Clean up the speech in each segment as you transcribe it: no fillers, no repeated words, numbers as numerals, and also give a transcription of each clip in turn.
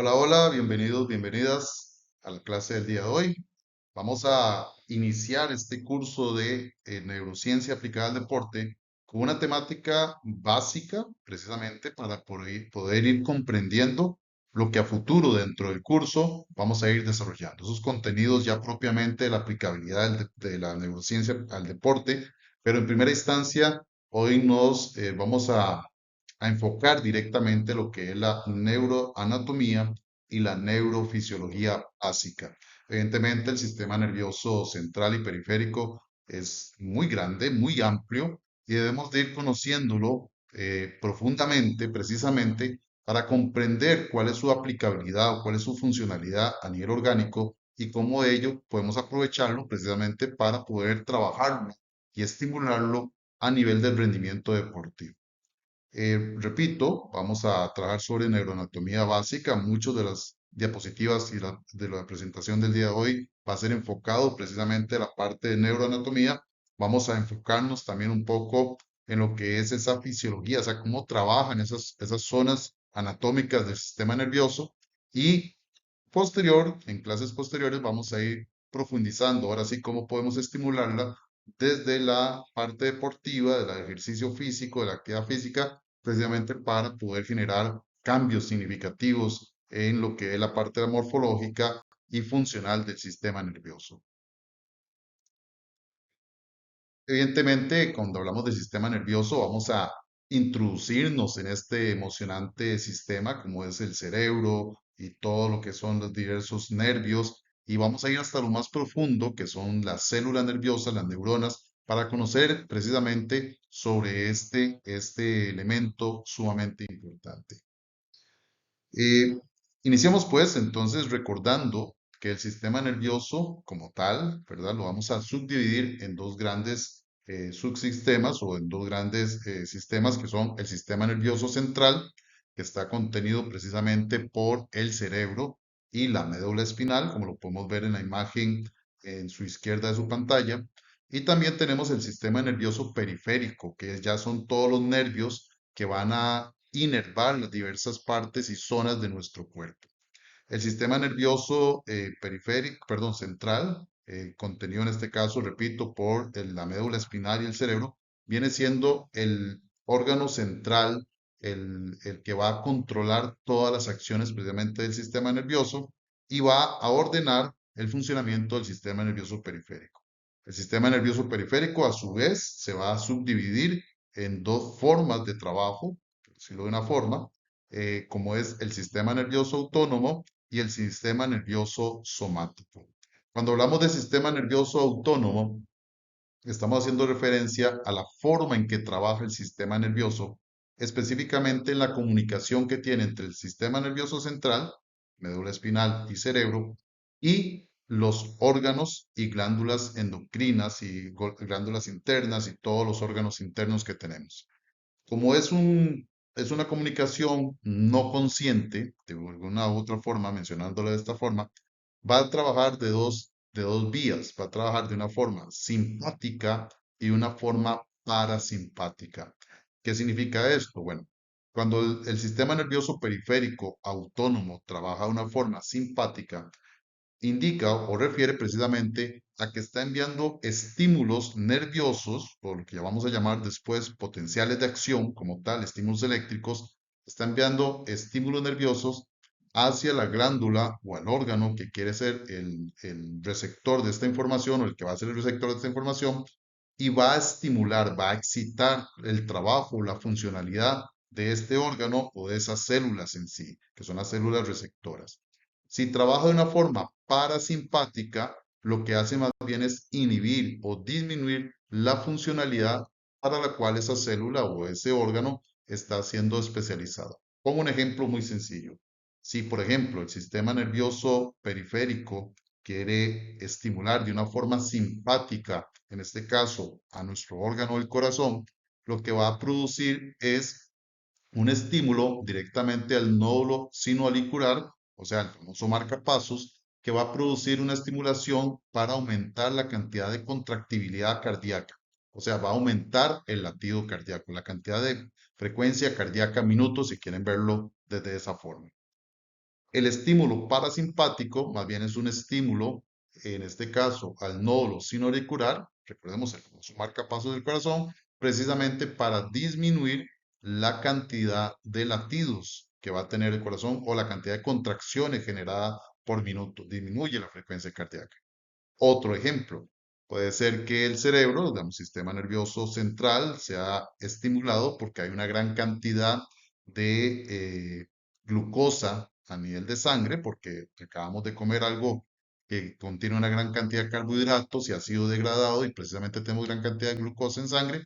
Hola, hola, bienvenidos, bienvenidas a la clase del día de hoy. Vamos a iniciar este curso de neurociencia aplicada al deporte con una temática básica, precisamente para poder ir comprendiendo lo que a futuro dentro del curso vamos a ir desarrollando. Esos contenidos ya propiamente de la aplicabilidad de la neurociencia al deporte, pero en primera instancia, hoy nos vamos a enfocar directamente lo que es la neuroanatomía y la neurofisiología básica. Evidentemente, el sistema nervioso central y periférico es muy grande, muy amplio, y debemos de ir conociéndolo profundamente, precisamente para comprender cuál es su aplicabilidad o cuál es su funcionalidad a nivel orgánico y cómo de ello podemos aprovecharlo precisamente para poder trabajarlo y estimularlo a nivel del rendimiento deportivo. Repito, vamos a trabajar sobre neuroanatomía básica. Muchas de las diapositivas de la presentación del día de hoy va a ser enfocado precisamente a la parte de neuroanatomía. Vamos a enfocarnos también un poco en lo que es esa fisiología, o sea, cómo trabajan esas zonas anatómicas del sistema nervioso. Y en clases posteriores, vamos a ir profundizando ahora sí cómo podemos estimularla desde la parte deportiva, del ejercicio físico, de la actividad física, precisamente para poder generar cambios significativos en lo que es la parte morfológica y funcional del sistema nervioso. Evidentemente, cuando hablamos del sistema nervioso, vamos a introducirnos en este emocionante sistema como es el cerebro y todo lo que son los diversos nervios y vamos a ir hasta lo más profundo que son las células nerviosas, las neuronas, para conocer precisamente sobre este elemento sumamente importante. Eh, Iniciamos pues entonces recordando que el sistema nervioso como tal, ¿verdad? Lo vamos a subdividir en dos grandes subsistemas o en dos grandes sistemas que son el sistema nervioso central, que está contenido precisamente por el cerebro y la médula espinal, como lo podemos ver en la imagen en su izquierda de su pantalla. Y también tenemos el sistema nervioso periférico, que ya son todos los nervios que van a inervar las diversas partes y zonas de nuestro cuerpo. El sistema nervioso periférico, perdón, central, contenido en este caso, repito, por la médula espinal y el cerebro, viene siendo el órgano central, el que va a controlar todas las acciones precisamente del sistema nervioso y va a ordenar el funcionamiento del sistema nervioso periférico. El sistema nervioso periférico, a su vez, se va a subdividir en dos formas de trabajo, por decirlo de una forma, como es el sistema nervioso autónomo y el sistema nervioso somático. Cuando hablamos de sistema nervioso autónomo, estamos haciendo referencia a la forma en que trabaja el sistema nervioso, específicamente en la comunicación que tiene entre el sistema nervioso central, médula espinal y cerebro, y los órganos y glándulas endocrinas y glándulas internas y todos los órganos internos que tenemos. Como es una comunicación no consciente, de alguna u otra forma, mencionándolo de esta forma, va a trabajar de dos vías, va a trabajar de una forma simpática y una forma parasimpática. ¿Qué significa esto? Bueno, cuando el sistema nervioso periférico autónomo trabaja de una forma simpática, indica o refiere precisamente a que está enviando estímulos nerviosos, o lo que vamos a llamar después potenciales de acción, como tal, estímulos eléctricos, está enviando estímulos nerviosos hacia la glándula o al órgano que quiere ser el receptor de esta información o el que va a ser el receptor de esta información y va a estimular, va a excitar el trabajo, la funcionalidad de este órgano o de esas células en sí, que son las células receptoras. Si trabaja de una forma parasimpática, lo que hace más bien es inhibir o disminuir la funcionalidad para la cual esa célula o ese órgano está siendo especializado. Pongo un ejemplo muy sencillo. Si, por ejemplo, el sistema nervioso periférico quiere estimular de una forma simpática, en este caso, a nuestro órgano del corazón, lo que va a producir es un estímulo directamente al nódulo sinoauricular, o sea, el famoso marcapasos, que va a producir una estimulación para aumentar la cantidad de contractibilidad cardíaca. O sea, va a aumentar el latido cardíaco, la cantidad de frecuencia cardíaca minutos, si quieren verlo desde esa forma. El estímulo parasimpático más bien es un estímulo, en este caso al nódulo sinoauricular, recordemos el famoso marcapasos del corazón, precisamente para disminuir la cantidad de latidos que va a tener el corazón o la cantidad de contracciones generadas por minuto, disminuye la frecuencia cardíaca. Otro ejemplo, puede ser que el cerebro, digamos, sistema nervioso central, sea estimulado porque hay una gran cantidad de glucosa a nivel de sangre, porque acabamos de comer algo que contiene una gran cantidad de carbohidratos y ha sido degradado y precisamente tenemos gran cantidad de glucosa en sangre.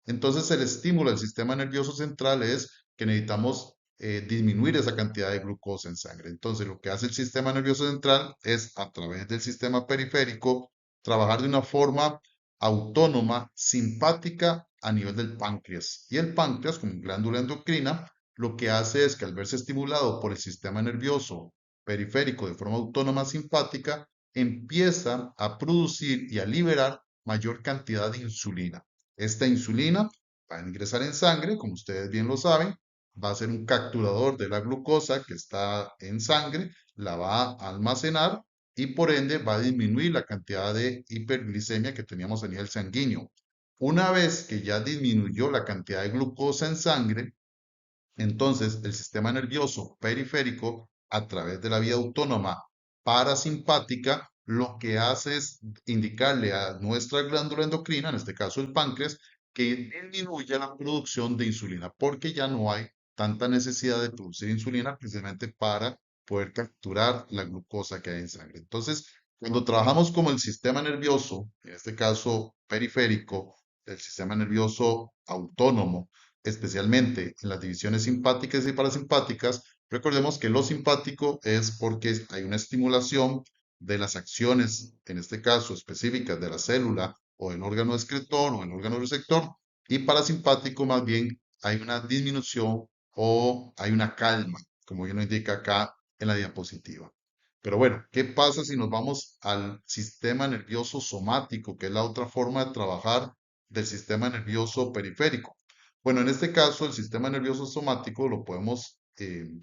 Entonces el estímulo del sistema nervioso central es que necesitamos disminuir esa cantidad de glucosa en sangre. Entonces, lo que hace el sistema nervioso central es, a través del sistema periférico, trabajar de una forma autónoma, simpática a nivel del páncreas. Y el páncreas, como glándula endocrina, lo que hace es que al verse estimulado por el sistema nervioso periférico de forma autónoma simpática, empieza a producir y a liberar mayor cantidad de insulina. Esta insulina va a ingresar en sangre, como ustedes bien lo saben, va a ser un capturador de la glucosa que está en sangre, la va a almacenar y por ende va a disminuir la cantidad de hiperglicemia que teníamos a nivel sanguíneo. Una vez que ya disminuyó la cantidad de glucosa en sangre, entonces, el sistema nervioso periférico, a través de la vía autónoma parasimpática, lo que hace es indicarle a nuestra glándula endocrina, en este caso el páncreas, que disminuya la producción de insulina, porque ya no hay tanta necesidad de producir insulina precisamente para poder capturar la glucosa que hay en sangre. Entonces, cuando trabajamos como el sistema nervioso, en este caso periférico, el sistema nervioso autónomo, especialmente en las divisiones simpáticas y parasimpáticas, recordemos que lo simpático es porque hay una estimulación de las acciones, en este caso específicas de la célula o del órgano excretor o el órgano receptor, y parasimpático más bien hay una disminución o hay una calma, como bien lo indica acá en la diapositiva. Pero bueno, ¿qué pasa si nos vamos al sistema nervioso somático, que es la otra forma de trabajar del sistema nervioso periférico? Bueno, en este caso, el sistema nervioso somático lo podemos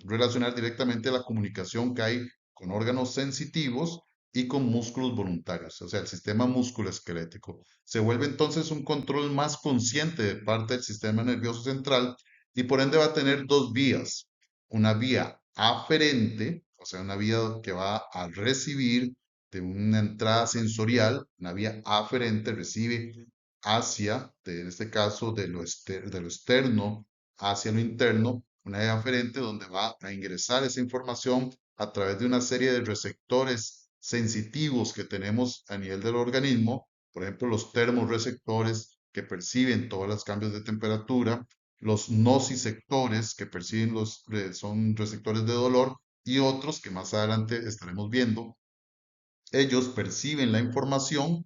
relacionar directamente a la comunicación que hay con órganos sensitivos y con músculos voluntarios, o sea, el sistema musculoesquelético. Se vuelve entonces un control más consciente de parte del sistema nervioso central y por ende va a tener dos vías. Una vía aferente, o sea, una vía que va a recibir de una entrada sensorial, una vía aferente recibe hacia, en este caso, de lo externo hacia lo interno, una vía aferente donde va a ingresar esa información a través de una serie de receptores sensitivos que tenemos a nivel del organismo, por ejemplo, los termorreceptores que perciben todos los cambios de temperatura, los nociceptores que perciben son receptores de dolor y otros que más adelante estaremos viendo. Ellos perciben la información,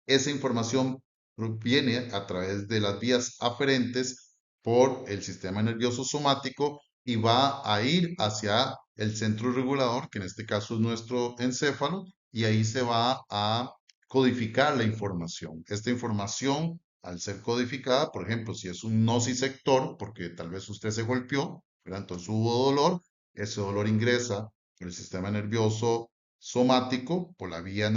esa información viene a través de las vías aferentes por el sistema nervioso somático y va a ir hacia el centro regulador, que en este caso es nuestro encéfalo, y ahí se va a codificar la información. Esta información, al ser codificada, por ejemplo, si es un nociceptor, porque tal vez usted se golpeó, ¿verdad? Entonces hubo dolor, ese dolor ingresa por el sistema nervioso somático, por la vía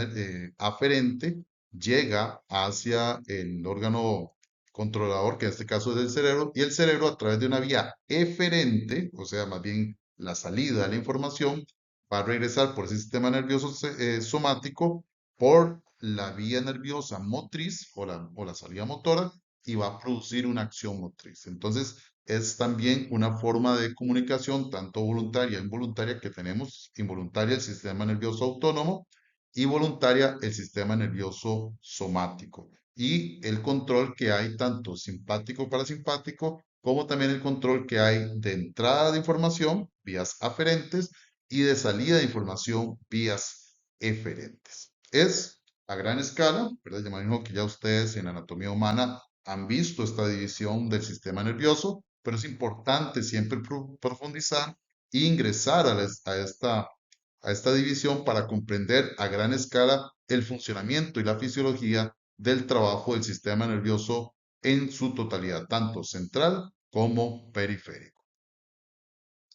aferente, llega hacia el órgano controlador, que en este caso es el cerebro, y el cerebro a través de una vía eferente, o sea, más bien la salida de la información, va a regresar por ese sistema nervioso somático, por la vía nerviosa motriz o la salida motora, y va a producir una acción motriz. Entonces, es también una forma de comunicación, tanto voluntaria e involuntaria, que tenemos. Involuntaria el sistema nervioso autónomo y voluntaria el sistema nervioso somático. Y el control que hay tanto simpático parasimpático, como también el control que hay de entrada de información, vías aferentes, y de salida de información, vías eferentes. Es a gran escala, ¿verdad? Yo imagino que ya ustedes en anatomía humana han visto esta división del sistema nervioso, pero es importante siempre profundizar e ingresar a esta división para comprender a gran escala el funcionamiento y la fisiología del trabajo del sistema nervioso en su totalidad, tanto central como periférico.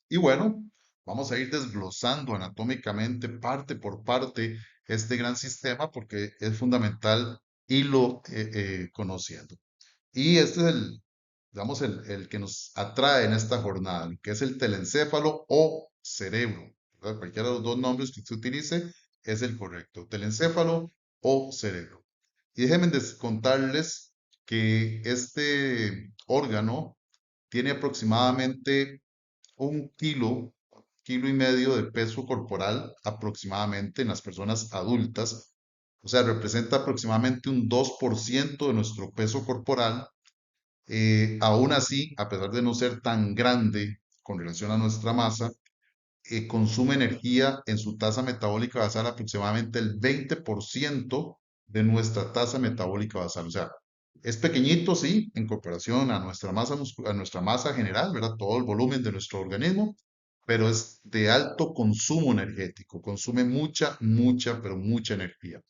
Y bueno, Vamos a ir desglosando anatómicamente, parte por parte, este gran sistema porque es fundamental irlo conociendo. Y este es digamos, el que nos atrae en esta jornada, que es el telencéfalo o cerebro, ¿verdad? Cualquiera de los dos nombres que usted utilice es el correcto, telencéfalo o cerebro. Y déjenme contarles que este órgano tiene aproximadamente un kilo y medio de peso corporal aproximadamente en las personas adultas. O sea, representa aproximadamente un 2% de nuestro peso corporal. Aún así, a pesar de no ser tan grande con relación a nuestra masa, consume energía en su tasa metabólica basal aproximadamente el 20% de nuestra tasa metabólica basal. O sea, es pequeñito, sí, en comparación a nuestra masa, a nuestra masa general, ¿verdad? Todo el volumen de nuestro organismo, pero es de alto consumo energético, consume pero mucha energía.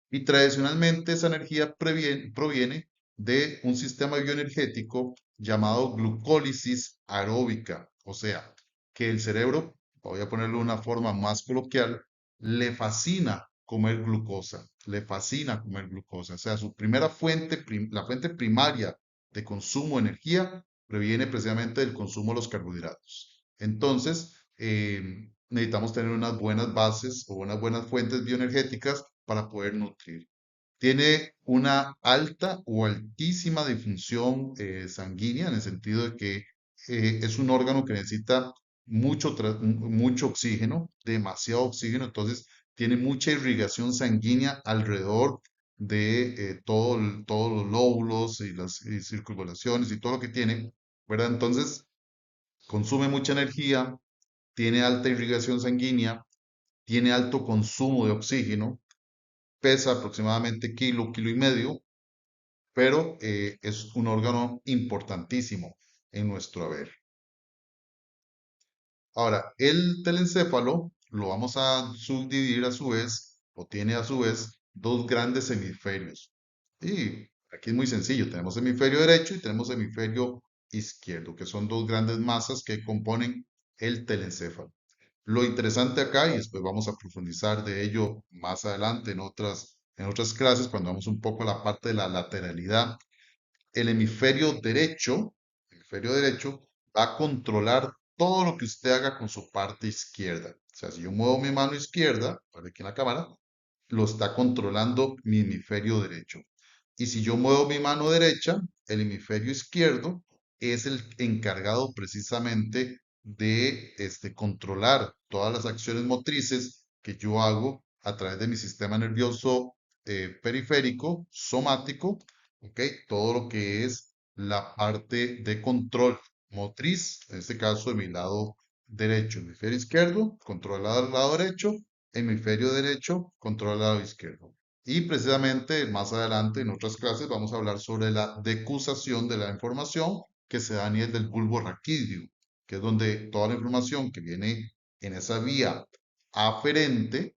Y tradicionalmente esa energía proviene de un sistema bioenergético llamado glucólisis aeróbica, o sea, que el cerebro, voy a ponerlo de una forma más coloquial, le fascina comer glucosa, le fascina comer glucosa, o sea, su primera fuente, la fuente primaria de consumo de energía proviene precisamente del consumo de los carbohidratos. Entonces, necesitamos tener unas buenas bases o unas buenas fuentes bioenergéticas para poder nutrir. Tiene una alta o altísima difusión sanguínea en el sentido de que es un órgano que necesita mucho oxígeno, demasiado oxígeno, entonces tiene mucha irrigación sanguínea alrededor de todos los lóbulos y las circunvalaciones y todo lo que tiene, ¿verdad? Entonces consume mucha energía, tiene alta irrigación sanguínea, tiene alto consumo de oxígeno, pesa aproximadamente kilo y medio, pero es un órgano importantísimo en nuestro haber. Ahora, el telencéfalo lo vamos a subdividir a su vez, o tiene a su vez, dos grandes hemisferios. Y aquí es muy sencillo, tenemos hemisferio derecho y tenemos hemisferio izquierdo, que son dos grandes masas que componen el telencéfalo. Lo interesante acá, y después vamos a profundizar de ello más adelante en otras clases, cuando vamos un poco a la parte de la lateralidad, el hemisferio derecho va a controlar todo lo que usted haga con su parte izquierda. O sea, si yo muevo mi mano izquierda, para aquí en la cámara, lo está controlando mi hemisferio derecho. Y si yo muevo mi mano derecha, el hemisferio izquierdo es el encargado precisamente de controlar todas las acciones motrices que yo hago a través de mi sistema nervioso periférico, somático, ¿ok? Todo lo que es la parte de control motriz, en este caso de mi lado derecho, hemisferio izquierdo, controla el lado derecho, hemisferio derecho, controla el lado izquierdo. Y precisamente más adelante en otras clases vamos a hablar sobre la decusación de la información que se da a nivel del bulbo raquídeo, que es donde toda la información que viene en esa vía aferente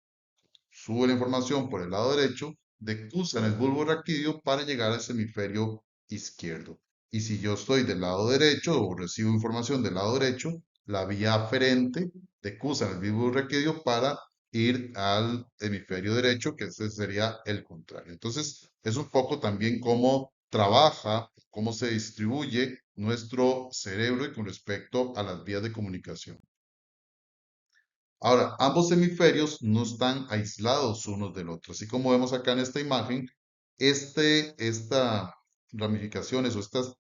sube la información por el lado derecho, decusa en el bulbo raquídeo para llegar a ese hemisferio izquierdo. Y si yo estoy del lado derecho o recibo información del lado derecho, la vía aferente decusa en el bulbo raquídeo para ir al hemisferio derecho, que ese sería el contrario. Entonces, es un poco también cómo trabaja, cómo se distribuye nuestro cerebro y con respecto a las vías de comunicación. Ahora, ambos hemisferios no están aislados unos del otro. Así como vemos acá en esta imagen, esta ramificaciones estas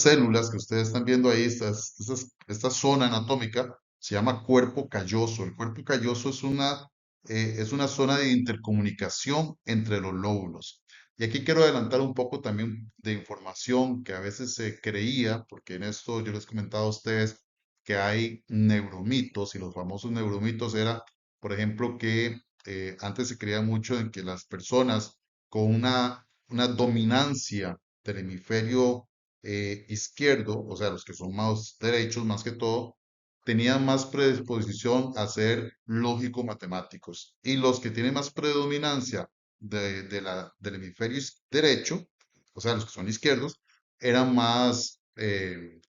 células que ustedes están viendo ahí, esta zona anatómica, se llama cuerpo calloso. El cuerpo calloso es una zona de intercomunicación entre los lóbulos. Y aquí quiero adelantar un poco también de información que a veces se creía, porque en esto yo les comentaba a ustedes que hay neuromitos, y los famosos neuromitos era, por ejemplo, que antes se creía mucho en que las personas con una dominancia del hemisferio izquierdo, o sea, los que son más derechos más que todo, tenían más predisposición a ser lógico-matemáticos. Y los que tienen más predominancia del hemisferio derecho, o sea, los que son izquierdos, eran más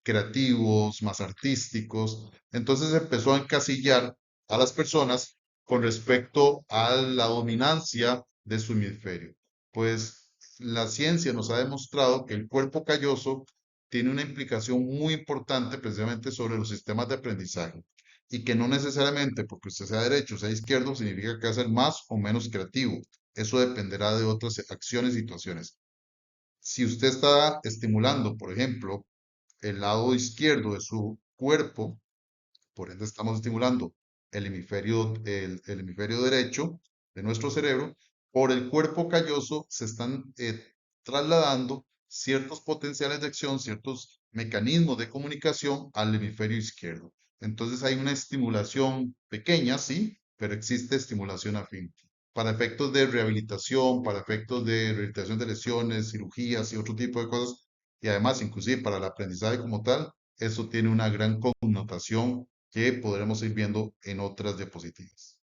creativos, más artísticos. Entonces empezó a encasillar a las personas con respecto a la dominancia de su hemisferio. Pues la ciencia nos ha demostrado que el cuerpo calloso tiene una implicación muy importante precisamente sobre los sistemas de aprendizaje y que no necesariamente porque usted sea derecho o sea izquierdo significa que va a ser más o menos creativo. Eso dependerá de otras acciones y situaciones. Si usted está estimulando, por ejemplo, el lado izquierdo de su cuerpo, por ende estamos estimulando el hemisferio derecho de nuestro cerebro, por el cuerpo calloso se están trasladando ciertos potenciales de acción, ciertos mecanismos de comunicación al hemisferio izquierdo. Entonces hay una estimulación pequeña, sí, pero existe estimulación afín. Para efectos de rehabilitación, para efectos de rehabilitación de lesiones, cirugías y otro tipo de cosas, y además inclusive para el aprendizaje como tal, eso tiene una gran connotación que podremos ir viendo en otras diapositivas.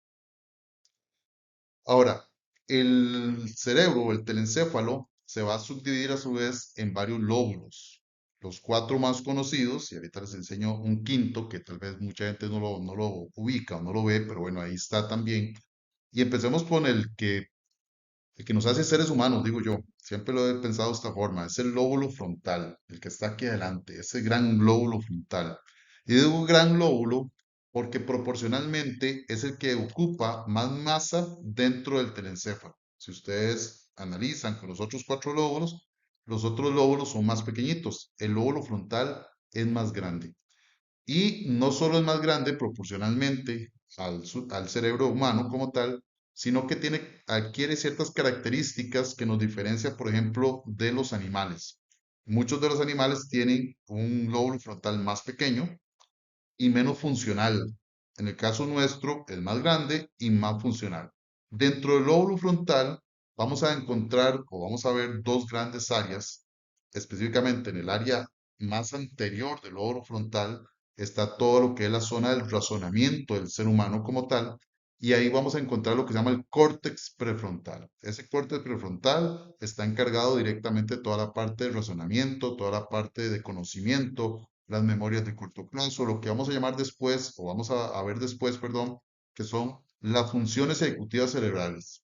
Ahora, el cerebro o el telencéfalo se va a subdividir a su vez en varios lóbulos. Los cuatro más conocidos, y ahorita les enseño un quinto que tal vez mucha gente no lo ubica o no lo ve, pero bueno, ahí está también. Y empecemos con el que nos hace seres humanos, digo yo, siempre lo he pensado de esta forma, es el lóbulo frontal, el que está aquí adelante, ese gran lóbulo frontal. Y digo gran lóbulo porque proporcionalmente es el que ocupa más masa dentro del telencéfalo. Si ustedes analizan con los otros cuatro lóbulos, los otros lóbulos son más pequeñitos, el lóbulo frontal es más grande. Y no solo es más grande proporcionalmente al cerebro humano como tal, sino que adquiere ciertas características que nos diferencian, por ejemplo, de los animales. Muchos de los animales tienen un lóbulo frontal más pequeño y menos funcional. En el caso nuestro, es más grande y más funcional. Dentro del lóbulo frontal vamos a encontrar o vamos a ver dos grandes áreas, específicamente en el área más anterior del lóbulo frontal está todo lo que es la zona del razonamiento del ser humano como tal, y ahí vamos a encontrar lo que se llama el córtex prefrontal. Ese córtex prefrontal está encargado directamente de toda la parte de razonamiento, toda la parte de conocimiento, las memorias de corto plazo, lo que vamos a llamar después, o vamos a ver después, perdón, que son las funciones ejecutivas cerebrales.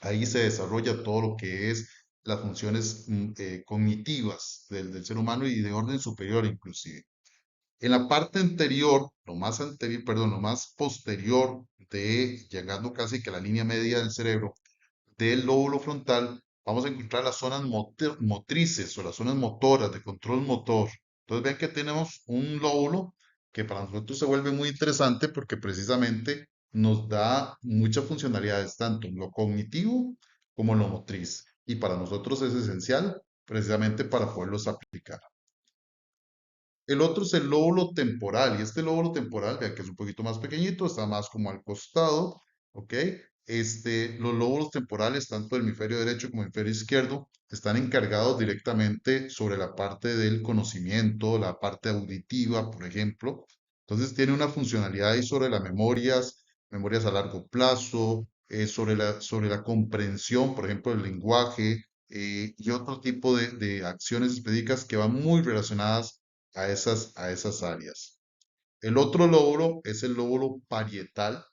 Ahí se desarrolla todo lo que es las funciones cognitivas del ser humano y de orden superior inclusive. En la parte anterior, lo más anterior, perdón, lo más posterior de llegando casi que a la línea media del cerebro, del lóbulo frontal, vamos a encontrar las zonas motrices o las zonas motoras de control motor. Entonces ven que tenemos un lóbulo que para nosotros se vuelve muy interesante porque precisamente nos da muchas funcionalidades, tanto en lo cognitivo como en lo motriz. Y para nosotros es esencial precisamente para poderlos aplicar. El otro es el lóbulo temporal, y este lóbulo temporal, vean que es un poquito más pequeñito, está más como al costado, ¿ok? Los lóbulos temporales, tanto el hemisferio derecho como el hemisferio izquierdo, están encargados directamente sobre la parte del conocimiento, la parte auditiva, por ejemplo. Entonces tiene una funcionalidad ahí sobre las memorias, memorias a largo plazo, sobre la comprensión, por ejemplo, del lenguaje, y otro tipo de acciones específicas que van muy relacionadas a esas áreas. El otro lóbulo es el lóbulo parietal.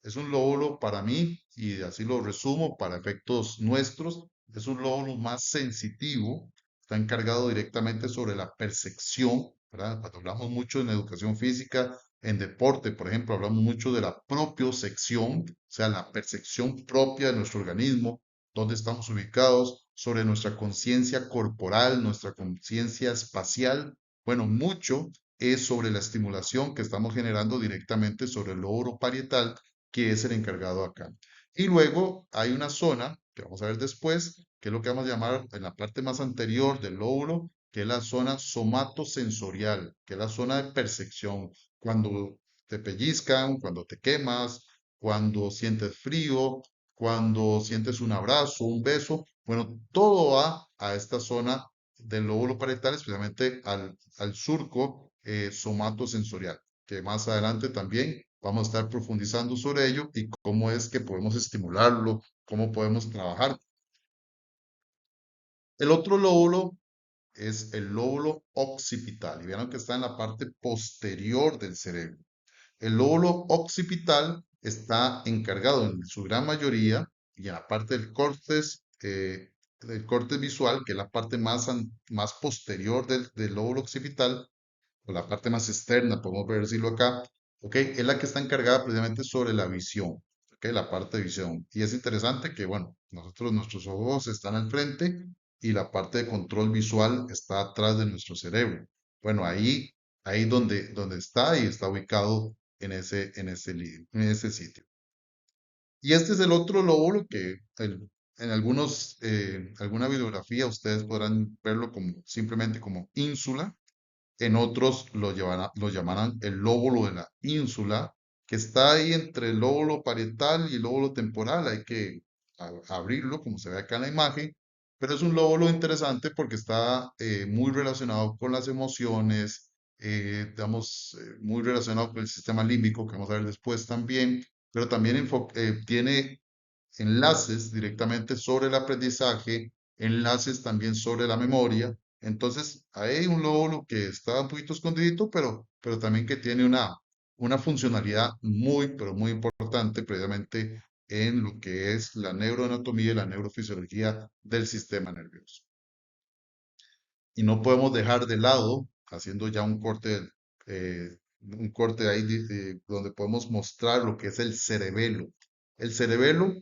Es un lóbulo para mí, y así lo resumo para efectos nuestros, es un lóbulo más sensitivo, está encargado directamente sobre la percepción, ¿verdad? Cuando hablamos mucho en educación física, en deporte, por ejemplo, hablamos mucho de la propiocepción, o sea, la percepción propia de nuestro organismo, dónde estamos ubicados, sobre nuestra conciencia corporal, nuestra conciencia espacial. Bueno, mucho es sobre la estimulación que estamos generando directamente sobre el lóbulo parietal que es el encargado acá. Y luego hay una zona que vamos a ver después, que es lo que vamos a llamar en la parte más anterior del lóbulo, que es la zona somatosensorial, que es la zona de percepción. Cuando te pellizcan, cuando te quemas, cuando sientes frío, cuando sientes un abrazo, un beso, bueno, todo va a esta zona del lóbulo parietal, especialmente al surco somatosensorial, que más adelante también vamos a estar profundizando sobre ello y cómo es que podemos estimularlo, cómo podemos trabajar. El otro lóbulo es el lóbulo occipital. Y vean que está en la parte posterior del cerebro. El lóbulo occipital está encargado en su gran mayoría y en la parte del córtex visual, que es la parte más posterior del lóbulo occipital, o la parte más externa, podemos decirlo acá, ¿ok? Es la que está encargada precisamente sobre la visión, ¿ok? La parte de visión. Y es interesante que, bueno, nuestros ojos están al frente y la parte de control visual está atrás de nuestro cerebro. Bueno, ahí donde está y está ubicado en ese sitio. Y este es el otro lóbulo que en alguna bibliografía ustedes podrán verlo como simplemente como ínsula, en otros lo llamarán el lóbulo de la ínsula, que está ahí entre el lóbulo parietal y el lóbulo temporal. Hay que abrirlo, como se ve acá en la imagen, pero es un lóbulo interesante porque está muy relacionado con las emociones, digamos, muy relacionado con el sistema límbico, que vamos a ver después también, pero también tiene enlaces directamente sobre el aprendizaje, enlaces también sobre la memoria. Entonces, hay un lóbulo que está un poquito escondidito, pero también que tiene una funcionalidad muy, pero muy importante precisamente en lo que es la neuroanatomía y la neurofisiología del sistema nervioso. Y no podemos dejar de lado, haciendo ya un corte ahí donde podemos mostrar lo que es el cerebelo. El cerebelo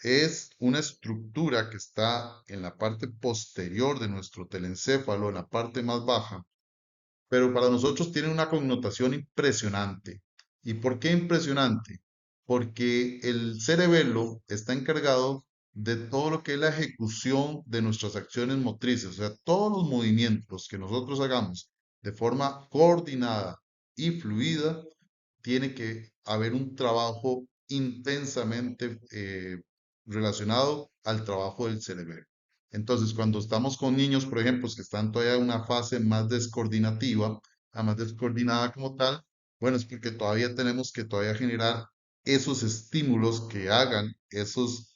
es una estructura que está en la parte posterior de nuestro telencéfalo, en la parte más baja, pero para nosotros tiene una connotación impresionante. ¿Y por qué impresionante? Porque el cerebelo está encargado de todo lo que es la ejecución de nuestras acciones motrices, o sea, todos los movimientos que nosotros hagamos de forma coordinada y fluida, tiene que haber un trabajo intensamente relacionado al trabajo del cerebelo. Entonces, cuando estamos con niños, por ejemplo, que están todavía en una fase más descoordinativa, más descoordinada como tal, bueno, es porque todavía tenemos que todavía generar esos estímulos que hagan esos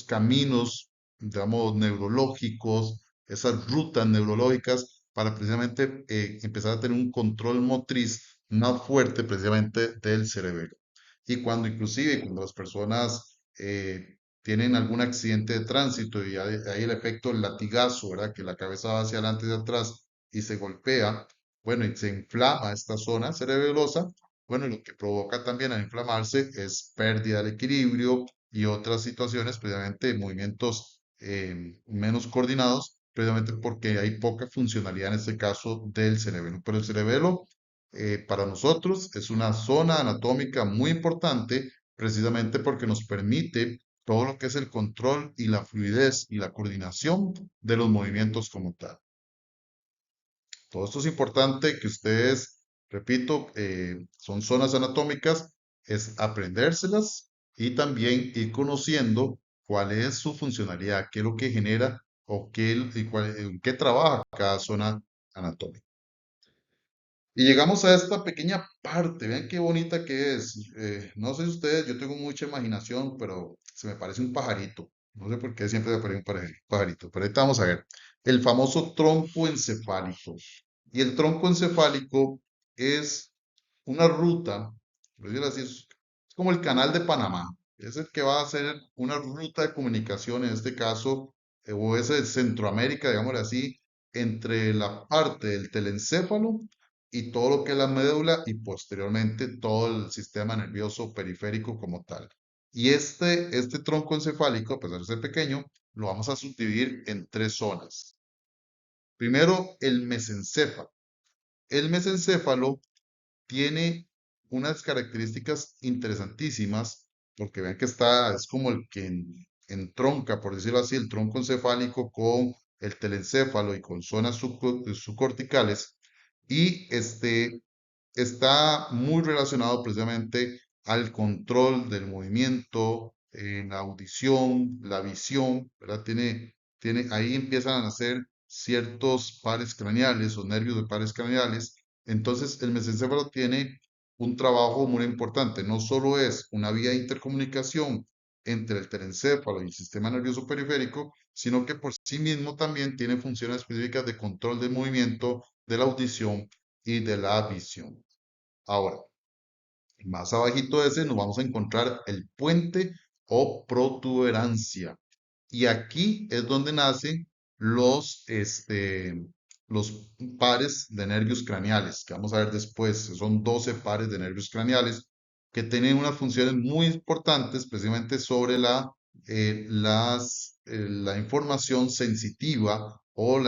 caminos, digamos, neurológicos, esas rutas neurológicas para precisamente empezar a tener un control motriz más fuerte precisamente del cerebelo. Y cuando las personas tienen algún accidente de tránsito y hay el efecto del latigazo, ¿verdad? Que la cabeza va hacia adelante y hacia atrás y se golpea, bueno, y se inflama esta zona cerebelosa, bueno, y lo que provoca también al inflamarse es pérdida del equilibrio y otras situaciones, precisamente movimientos menos coordinados, precisamente porque hay poca funcionalidad en este caso del cerebelo. Pero el cerebelo para nosotros es una zona anatómica muy importante precisamente porque nos permite todo lo que es el control y la fluidez y la coordinación de los movimientos como tal. Todo esto es importante que ustedes, repito, son zonas anatómicas, es aprendérselas y también ir conociendo cuál es su funcionalidad, qué es lo que genera o en qué trabaja cada zona anatómica. Y llegamos a esta pequeña parte, vean qué bonita que es. No sé si ustedes, yo tengo mucha imaginación, pero se me parece un pajarito. No sé por qué siempre me parece un pajarito, pero ahorita vamos a ver. El famoso tronco encefálico. Y el tronco encefálico es una ruta, por decirlo así, es como el canal de Panamá. Es el que va a hacer una ruta de comunicación, en este caso, o es de Centroamérica, digámoslo así, entre la parte del telencéfalo y todo lo que es la médula y posteriormente todo el sistema nervioso periférico como tal. Y este tronco encefálico, a pesar de ser pequeño, lo vamos a subdividir en tres zonas. Primero, el mesencéfalo. El mesencéfalo tiene unas características interesantísimas, porque vean que es como el que entronca, por decirlo así, el tronco encefálico con el telencéfalo y con zonas subcorticales, y está muy relacionado precisamente al control del movimiento, la audición, la visión, ¿verdad? Ahí empiezan a nacer ciertos pares craneales o nervios de pares craneales. Entonces, el mesencéfalo tiene un trabajo muy importante. No solo es una vía de intercomunicación entre el terencéfalo y el sistema nervioso periférico, sino que por sí mismo también tiene funciones específicas de control del movimiento, de la audición y de la visión. Ahora, más abajito de ese nos vamos a encontrar el puente o protuberancia. Y aquí es donde nacen los pares de nervios craneales, que vamos a ver después. Son 12 pares de nervios craneales que tienen unas funciones muy importantes, precisamente sobre la información sensitiva o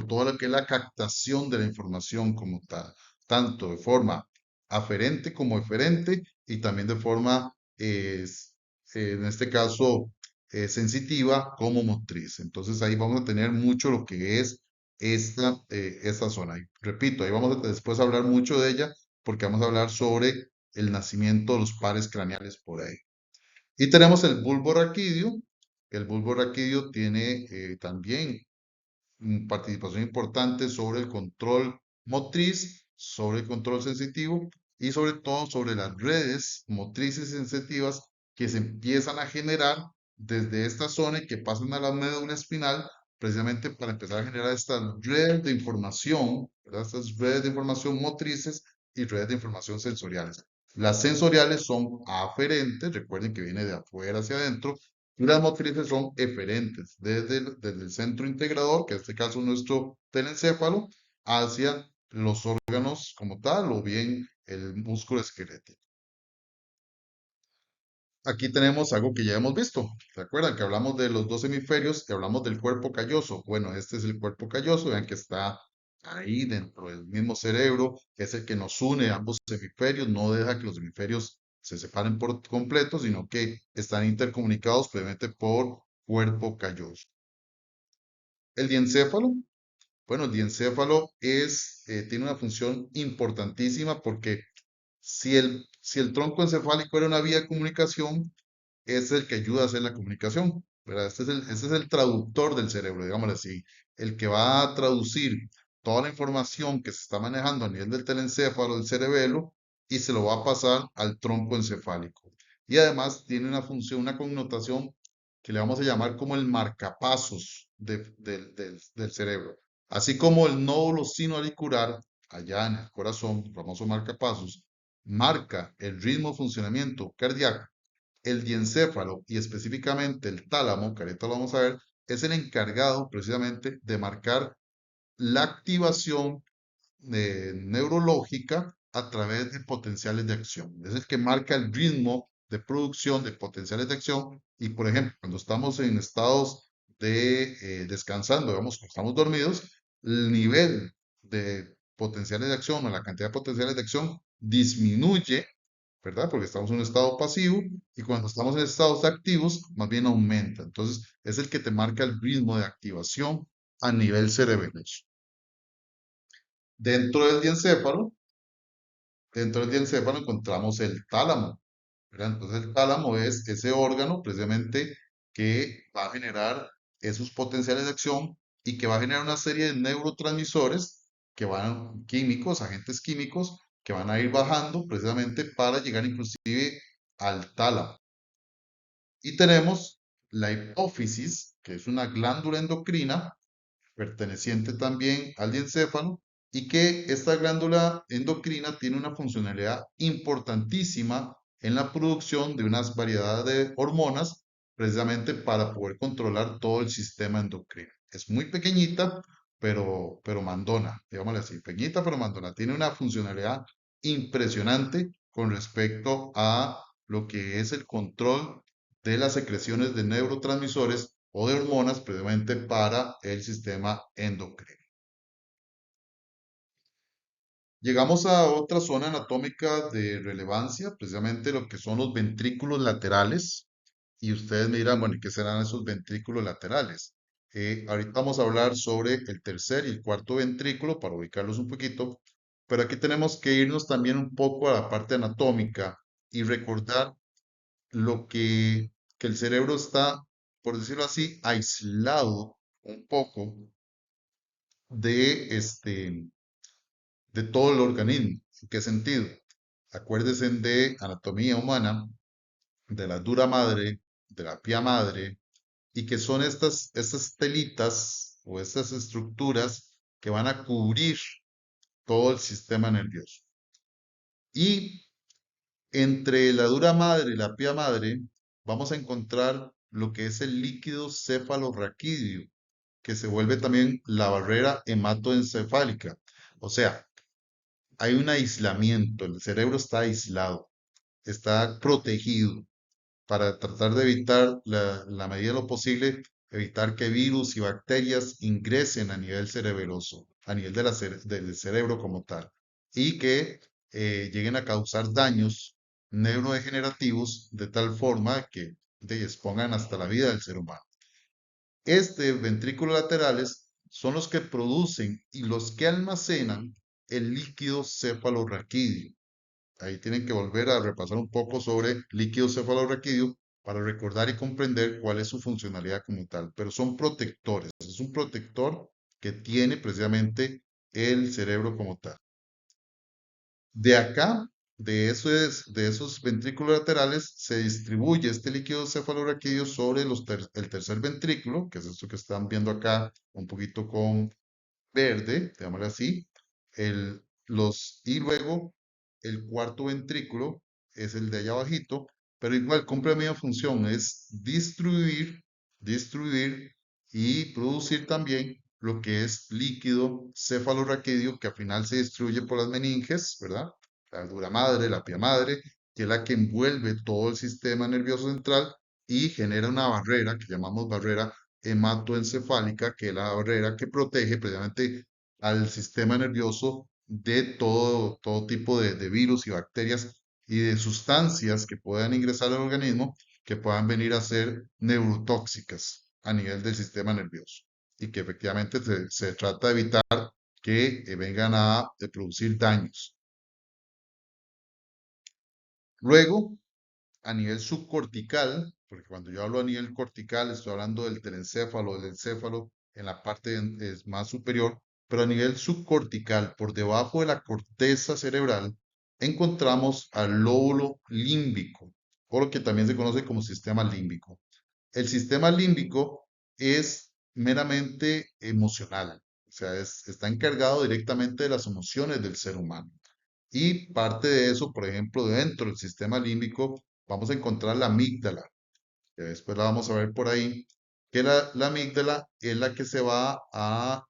toda lo que es la captación de la información como tal, tanto de forma aferente como eferente y también de forma, en este caso, sensitiva como motriz. Entonces ahí vamos a tener mucho lo que es esta zona. Y repito, ahí vamos a después hablar mucho de ella porque vamos a hablar sobre el nacimiento de los pares craneales por ahí. Y tenemos el bulbo raquídeo. El bulbo raquídeo tiene también participación importante sobre el control motriz, sobre el control sensitivo y sobre todo sobre las redes motrices y sensitivas que se empiezan a generar desde esta zona y que pasan a la médula espinal precisamente para empezar a generar estas redes de información, ¿verdad? Estas redes de información motrices y redes de información sensoriales. Las sensoriales son aferentes, recuerden que viene de afuera hacia adentro, y las motrices son eferentes, desde el centro integrador, que en este caso es nuestro telencéfalo, hacia los órganos como tal, o bien el músculo esquelético. Aquí tenemos algo que ya hemos visto. ¿Se acuerdan que hablamos de los dos hemisferios y hablamos del cuerpo calloso? Bueno, este es el cuerpo calloso, vean que está ahí dentro del mismo cerebro, que es el que nos une a ambos hemisferios, no deja que los hemisferios se separen por completo, sino que están intercomunicados previamente por cuerpo calloso. El diencéfalo, bueno, el diencéfalo tiene una función importantísima porque si el tronco encefálico era una vía de comunicación, es el que ayuda a hacer la comunicación, ¿verdad? Este es el traductor del cerebro, digámoslo así, el que va a traducir toda la información que se está manejando a nivel del telencéfalo, del cerebelo, y se lo va a pasar al tronco encefálico. Y además tiene una función, una connotación que le vamos a llamar como el marcapasos del cerebro. Así como el nódulo sinoauricular, allá en el corazón, el famoso marcapasos, marca el ritmo de funcionamiento cardíaco. El diencéfalo y específicamente el tálamo, que ahorita lo vamos a ver, es el encargado precisamente de marcar la activación neurológica a través de potenciales de acción. Es el que marca el ritmo de producción de potenciales de acción y, por ejemplo, cuando estamos en estados de descansando, digamos, cuando estamos dormidos, el nivel de potenciales de acción o la cantidad de potenciales de acción disminuye, ¿verdad? Porque estamos en un estado pasivo y cuando estamos en estados activos, más bien aumenta. Entonces, es el que te marca el ritmo de activación a nivel cerebroso. Dentro del diencéfalo, dentro del diencéfalo encontramos el tálamo, ¿verdad? Entonces el tálamo es ese órgano precisamente que va a generar esos potenciales de acción y que va a generar una serie de neurotransmisores que van químicos, agentes químicos, que van a ir bajando precisamente para llegar inclusive al tálamo. Y tenemos la hipófisis, que es una glándula endocrina perteneciente también al diencéfalo, y que esta glándula endocrina tiene una funcionalidad importantísima en la producción de unas variedades de hormonas, precisamente para poder controlar todo el sistema endocrino. Es muy pequeñita, pero mandona, digámosle así, pequeñita pero mandona. Tiene una funcionalidad impresionante con respecto a lo que es el control de las secreciones de neurotransmisores o de hormonas previamente para el sistema endocrino. Llegamos a otra zona anatómica de relevancia, precisamente lo que son los ventrículos laterales. Y ustedes me dirán, bueno, ¿y qué serán esos ventrículos laterales? Ahorita vamos a hablar sobre el tercer y el cuarto ventrículo para ubicarlos un poquito, pero aquí tenemos que irnos también un poco a la parte anatómica y recordar que el cerebro está, por decirlo así, aislado un poco de todo el organismo. ¿En qué sentido? Acuérdense de anatomía humana, de la dura madre, de la pía madre, y que son estas telitas o estas estructuras que van a cubrir todo el sistema nervioso. Y entre la dura madre y la pía madre vamos a encontrar lo que es el líquido cefalorraquídeo, que se vuelve también la barrera hematoencefálica. O sea, hay un aislamiento, el cerebro está aislado, está protegido para tratar de evitar la medida de lo posible, evitar que virus y bacterias ingresen a nivel cerebeloso, a nivel de del cerebro como tal, y que lleguen a causar daños neurodegenerativos de tal forma que expongan hasta la vida del ser humano. Ventrículos laterales son los que producen y los que almacenan el líquido cefalorraquídeo. Ahí tienen que volver a repasar un poco sobre líquido cefalorraquídeo para recordar y comprender cuál es su funcionalidad como tal. Pero son protectores. Es un protector que tiene precisamente el cerebro como tal. De acá, de esos ventrículos laterales, se distribuye este líquido cefalorraquídeo sobre el tercer ventrículo, que es esto que están viendo acá un poquito con verde, llamarlo así, y luego el cuarto ventrículo es el de allá abajito, pero igual cumple la misma función, es distribuir y producir también lo que es líquido cefalorraquídeo, que al final se distribuye por las meninges, ¿verdad? La dura madre, la pía madre, que es la que envuelve todo el sistema nervioso central y genera una barrera que llamamos barrera hematoencefálica, que es la barrera que protege precisamente al sistema nervioso de todo tipo de virus y bacterias y de sustancias que puedan ingresar al organismo que puedan venir a ser neurotóxicas a nivel del sistema nervioso y que efectivamente se trata de evitar que vengan a producir daños. Luego, a nivel subcortical, porque cuando yo hablo a nivel cortical estoy hablando del telencéfalo, del encéfalo en la parte es más superior, pero a nivel subcortical, por debajo de la corteza cerebral, encontramos al lóbulo límbico, o lo que también se conoce como sistema límbico. El sistema límbico es meramente emocional, o sea, está encargado directamente de las emociones del ser humano. Y parte de eso, por ejemplo, dentro del sistema límbico, vamos a encontrar la amígdala, que después la vamos a ver por ahí, que la amígdala es la que se va a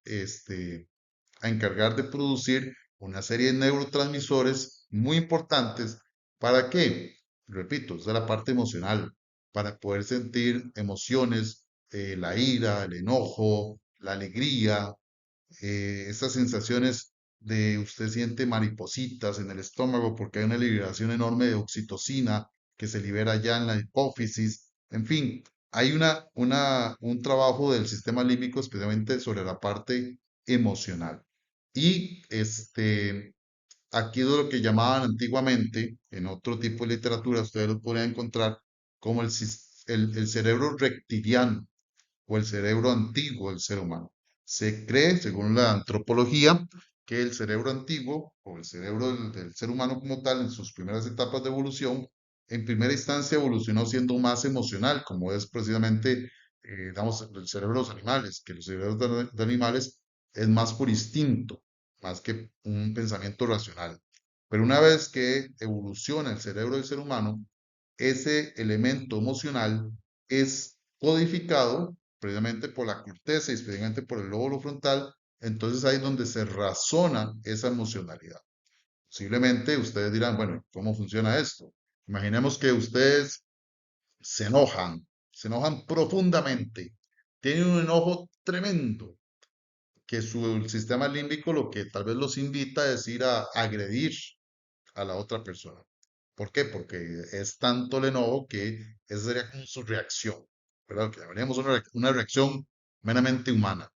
encargar de producir una serie de neurotransmisores muy importantes. ¿Para qué? Repito, esa es la parte emocional, para poder sentir emociones, la ira, el enojo, la alegría, esas sensaciones de usted siente maripositas en el estómago porque hay una liberación enorme de oxitocina que se libera ya en la hipófisis. En fin, hay un trabajo del sistema límbico especialmente sobre la parte emocional. Y aquí es lo que llamaban antiguamente, en otro tipo de literatura, ustedes lo podrían encontrar como el cerebro reptiliano o el cerebro antiguo del ser humano. Se cree, según la antropología, que el cerebro antiguo o el cerebro del ser humano como tal, en sus primeras etapas de evolución, en primera instancia evolucionó siendo más emocional, como es precisamente, digamos, el cerebro de los animales, que los cerebros de animales es más por instinto, más que un pensamiento racional. Pero una vez que evoluciona el cerebro del ser humano, ese elemento emocional es codificado precisamente por la corteza y especialmente por el lóbulo frontal, entonces ahí es donde se razona esa emocionalidad. Posiblemente ustedes dirán, bueno, ¿cómo funciona esto? Imaginemos que ustedes se enojan profundamente, tienen un enojo tremendo, que su sistema límbico lo que tal vez los invita es ir a agredir a la otra persona. ¿Por qué? Porque es tanto el enojo que esa sería como su reacción, ¿verdad? Que llamaríamos una reacción meramente humana.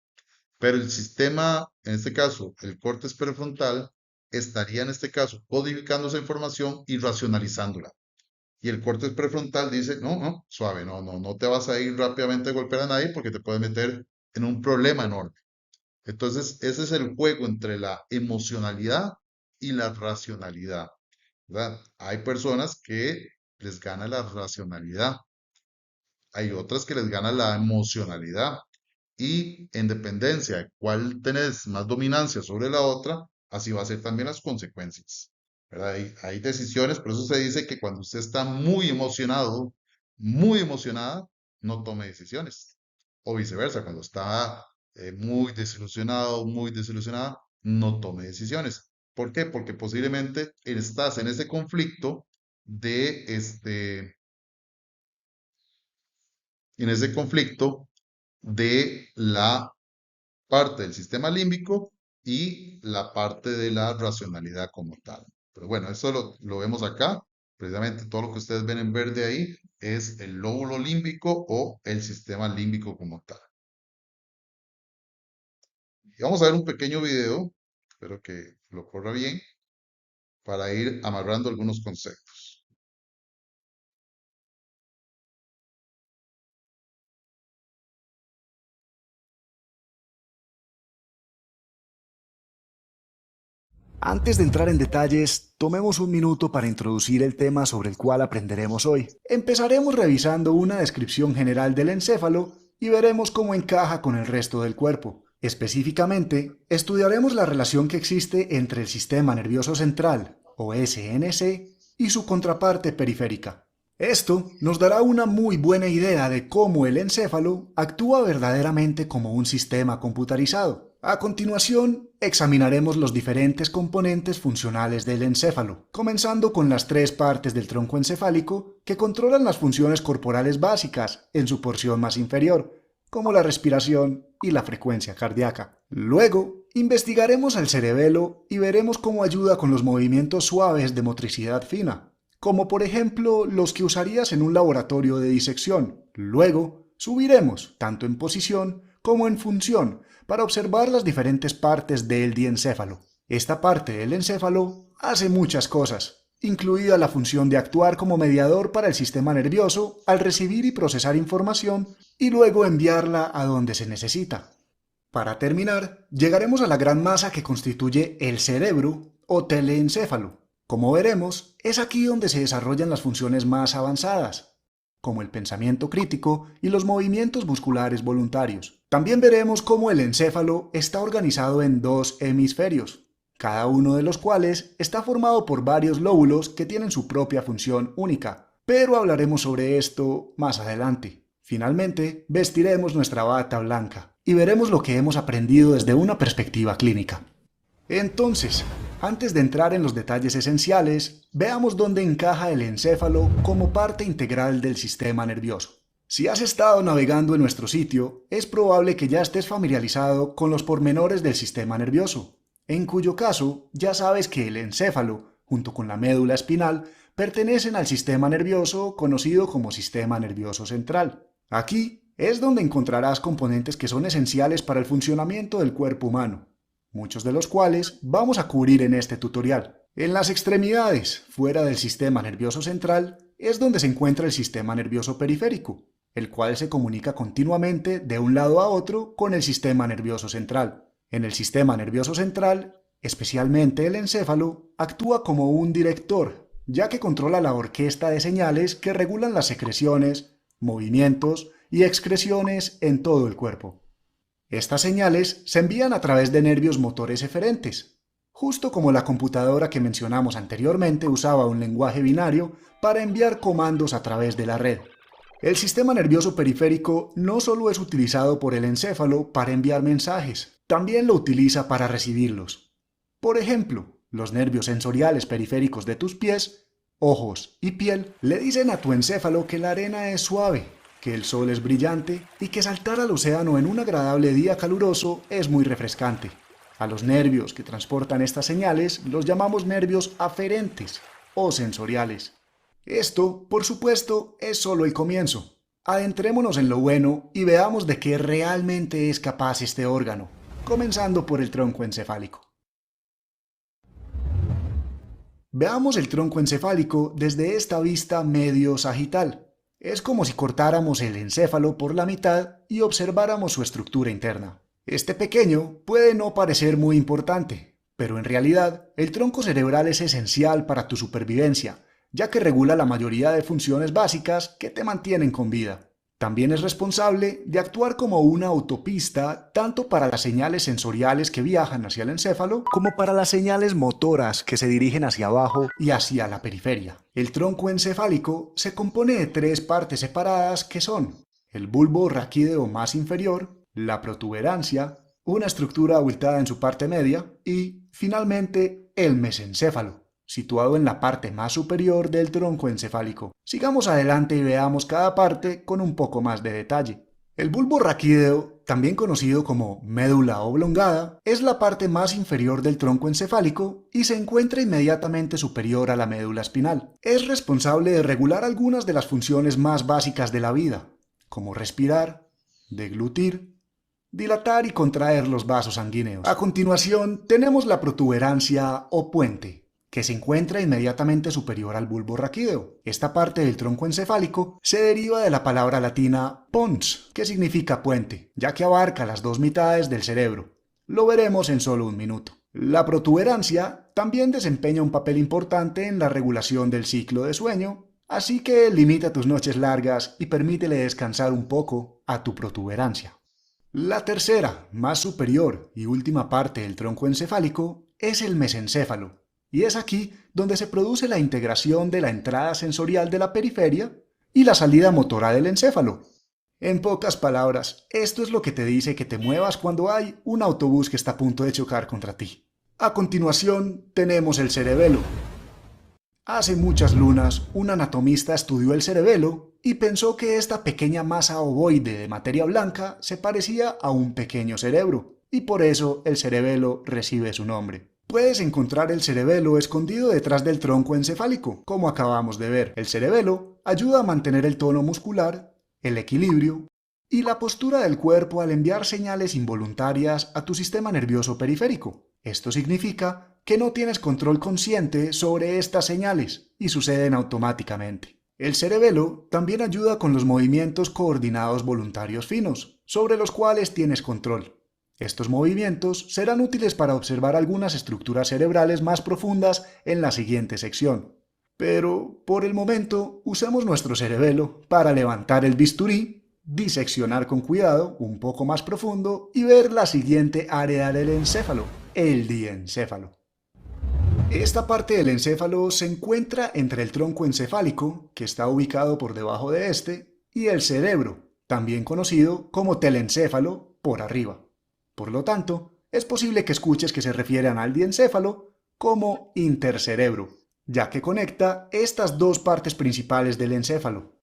Pero el sistema, en este caso, el córtex prefrontal, estaría en este caso codificando esa información y racionalizándola. Y el córtex prefrontal dice, no, no, suave, no te vas a ir rápidamente a golpear a nadie porque te puedes meter en un problema enorme. Entonces, ese es el juego entre la emocionalidad y la racionalidad, ¿verdad? Hay personas que les gana la racionalidad hay otras que les gana la emocionalidad. Y en dependencia de cuál tenés más dominancia sobre la otra, así va a ser también las consecuencias. ¿Verdad? Hay decisiones, por eso se dice que cuando usted está muy emocionado, muy emocionada, no tome decisiones. O viceversa, cuando está muy desilusionado, muy desilusionada, no tome decisiones. ¿Por qué? Porque posiblemente estás en ese conflicto de en ese conflicto de la parte del sistema límbico y la parte de la racionalidad como tal. Pero bueno, eso lo vemos acá. Precisamente todo lo que ustedes ven en verde ahí es el lóbulo límbico o el sistema límbico como tal. Y vamos a ver un pequeño video, espero que lo corra bien, para ir amarrando algunos conceptos. Antes de entrar en detalles, tomemos un minuto para introducir el tema sobre el cual aprenderemos hoy. Empezaremos revisando una descripción general del encéfalo y veremos cómo encaja con el resto del cuerpo. Específicamente, estudiaremos la relación que existe entre el sistema nervioso central, o SNC, y su contraparte periférica. Esto nos dará una muy buena idea de cómo el encéfalo actúa verdaderamente como un sistema computarizado. A continuación, examinaremos los diferentes componentes funcionales del encéfalo, comenzando con las tres partes del tronco encefálico que controlan las funciones corporales básicas en su porción más inferior, como la respiración y la frecuencia cardíaca. Luego, investigaremos el cerebelo y veremos cómo ayuda con los movimientos suaves de motricidad fina, como por ejemplo los que usarías en un laboratorio de disección. Luego, subiremos, tanto en posición como en función, para observar las diferentes partes del diencéfalo. Esta parte del encéfalo hace muchas cosas, incluida la función de actuar como mediador para el sistema nervioso al recibir y procesar información y luego enviarla a donde se necesita. Para terminar, llegaremos a la gran masa que constituye el cerebro o teleencéfalo. Como veremos, es aquí donde se desarrollan las funciones más avanzadas, como el pensamiento crítico y los movimientos musculares voluntarios. También veremos cómo el encéfalo está organizado en dos hemisferios, cada uno de los cuales está formado por varios lóbulos que tienen su propia función única, pero hablaremos sobre esto más adelante. Finalmente, vestiremos nuestra bata blanca y veremos lo que hemos aprendido desde una perspectiva clínica. Entonces, antes de entrar en los detalles esenciales, veamos dónde encaja el encéfalo como parte integral del sistema nervioso. Si has estado navegando en nuestro sitio, es probable que ya estés familiarizado con los pormenores del sistema nervioso, en cuyo caso ya sabes que el encéfalo, junto con la médula espinal, pertenecen al sistema nervioso conocido como sistema nervioso central. Aquí es donde encontrarás componentes que son esenciales para el funcionamiento del cuerpo humano, muchos de los cuales vamos a cubrir en este tutorial. En las extremidades, fuera del sistema nervioso central, es donde se encuentra el sistema nervioso periférico, el cual se comunica continuamente de un lado a otro con el sistema nervioso central. En el sistema nervioso central, especialmente el encéfalo, actúa como un director, ya que controla la orquesta de señales que regulan las secreciones, movimientos y excreciones en todo el cuerpo. Estas señales se envían a través de nervios motores eferentes, justo como la computadora que mencionamos anteriormente usaba un lenguaje binario para enviar comandos a través de la red. El sistema nervioso periférico no solo es utilizado por el encéfalo para enviar mensajes, también lo utiliza para recibirlos. Por ejemplo, los nervios sensoriales periféricos de tus pies, ojos y piel le dicen a tu encéfalo que la arena es suave, que el sol es brillante y que saltar al océano en un agradable día caluroso es muy refrescante. A los nervios que transportan estas señales los llamamos nervios aferentes o sensoriales. Esto, por supuesto, es solo el comienzo. Adentrémonos en lo bueno y veamos de qué realmente es capaz este órgano, comenzando por el tronco encefálico. Veamos el tronco encefálico desde esta vista medio sagital. Es como si cortáramos el encéfalo por la mitad y observáramos su estructura interna. Este pequeño puede no parecer muy importante, pero en realidad el tronco cerebral es esencial para tu supervivencia, ya que regula la mayoría de funciones básicas que te mantienen con vida. También es responsable de actuar como una autopista tanto para las señales sensoriales que viajan hacia el encéfalo como para las señales motoras que se dirigen hacia abajo y hacia la periferia. El tronco encefálico se compone de tres partes separadas que son el bulbo raquídeo más inferior, la protuberancia, una estructura abultada en su parte media y, finalmente, el mesencéfalo, situado en la parte más superior del tronco encefálico. Sigamos adelante y veamos cada parte con un poco más de detalle. El bulbo raquídeo, también conocido como médula oblongada, es la parte más inferior del tronco encefálico y se encuentra inmediatamente superior a la médula espinal. Es responsable de regular algunas de las funciones más básicas de la vida, como respirar, deglutir, dilatar y contraer los vasos sanguíneos. A continuación, tenemos la protuberancia o puente, que se encuentra inmediatamente superior al bulbo raquídeo. Esta parte del tronco encefálico se deriva de la palabra latina pons, que significa puente, ya que abarca las dos mitades del cerebro. Lo veremos en solo un minuto. La protuberancia también desempeña un papel importante en la regulación del ciclo de sueño, así que limita tus noches largas y permítele descansar un poco a tu protuberancia. La tercera, más superior y última parte del tronco encefálico es el mesencéfalo, y es aquí donde se produce la integración de la entrada sensorial de la periferia y la salida motora del encéfalo. En pocas palabras, esto es lo que te dice que te muevas cuando hay un autobús que está a punto de chocar contra ti. A continuación, tenemos el cerebelo. Hace muchas lunas, un anatomista estudió el cerebelo y pensó que esta pequeña masa ovoide de materia blanca se parecía a un pequeño cerebro, y por eso el cerebelo recibe su nombre. Puedes encontrar el cerebelo escondido detrás del tronco encefálico, como acabamos de ver. El cerebelo ayuda a mantener el tono muscular, el equilibrio y la postura del cuerpo al enviar señales involuntarias a tu sistema nervioso periférico. Esto significa que no tienes control consciente sobre estas señales y suceden automáticamente. El cerebelo también ayuda con los movimientos coordinados voluntarios finos, sobre los cuales tienes control. Estos movimientos serán útiles para observar algunas estructuras cerebrales más profundas en la siguiente sección. Pero, por el momento, usemos nuestro cerebelo para levantar el bisturí, diseccionar con cuidado un poco más profundo y ver la siguiente área del encéfalo, el diencéfalo. Esta parte del encéfalo se encuentra entre el tronco encefálico, que está ubicado por debajo de este, y el cerebro, también conocido como telencéfalo, por arriba. Por lo tanto, es posible que escuches que se refieran al diencéfalo como intercerebro, ya que conecta estas dos partes principales del encéfalo.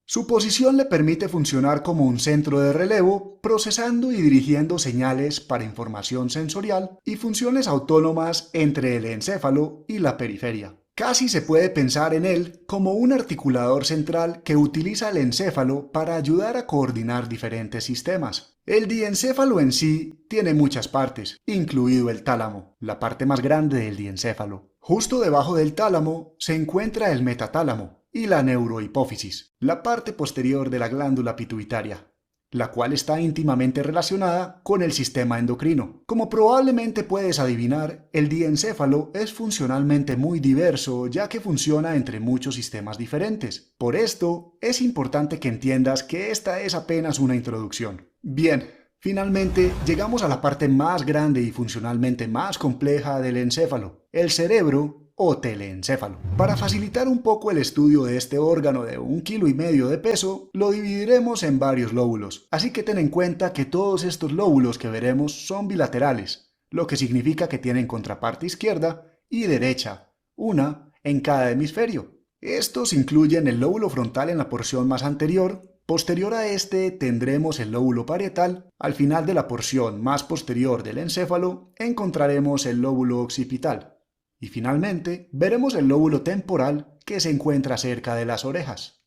Su posición le permite funcionar como un centro de relevo, procesando y dirigiendo señales para información sensorial y funciones autónomas entre el encéfalo y la periferia. Casi se puede pensar en él como un articulador central que utiliza el encéfalo para ayudar a coordinar diferentes sistemas. El diencéfalo en sí tiene muchas partes, incluido el tálamo, la parte más grande del diencéfalo. Justo debajo del tálamo se encuentra el metatálamo y la neurohipófisis, la parte posterior de la glándula pituitaria, la cual está íntimamente relacionada con el sistema endocrino. Como probablemente puedes adivinar, el diencéfalo es funcionalmente muy diverso, ya que funciona entre muchos sistemas diferentes. Por esto, es importante que entiendas que esta es apenas una introducción. Bien, finalmente llegamos a la parte más grande y funcionalmente más compleja del encéfalo, el cerebro o teleencéfalo. Para facilitar un poco el estudio de este órgano de 1,5 kilos de peso, lo dividiremos en varios lóbulos, así que ten en cuenta que todos estos lóbulos que veremos son bilaterales, lo que significa que tienen contraparte izquierda y derecha, una en cada hemisferio. Estos incluyen el lóbulo frontal en la porción más anterior. Posterior a este tendremos el lóbulo parietal. Al final de la porción más posterior del encéfalo encontraremos el lóbulo occipital. Y finalmente veremos el lóbulo temporal que se encuentra cerca de las orejas.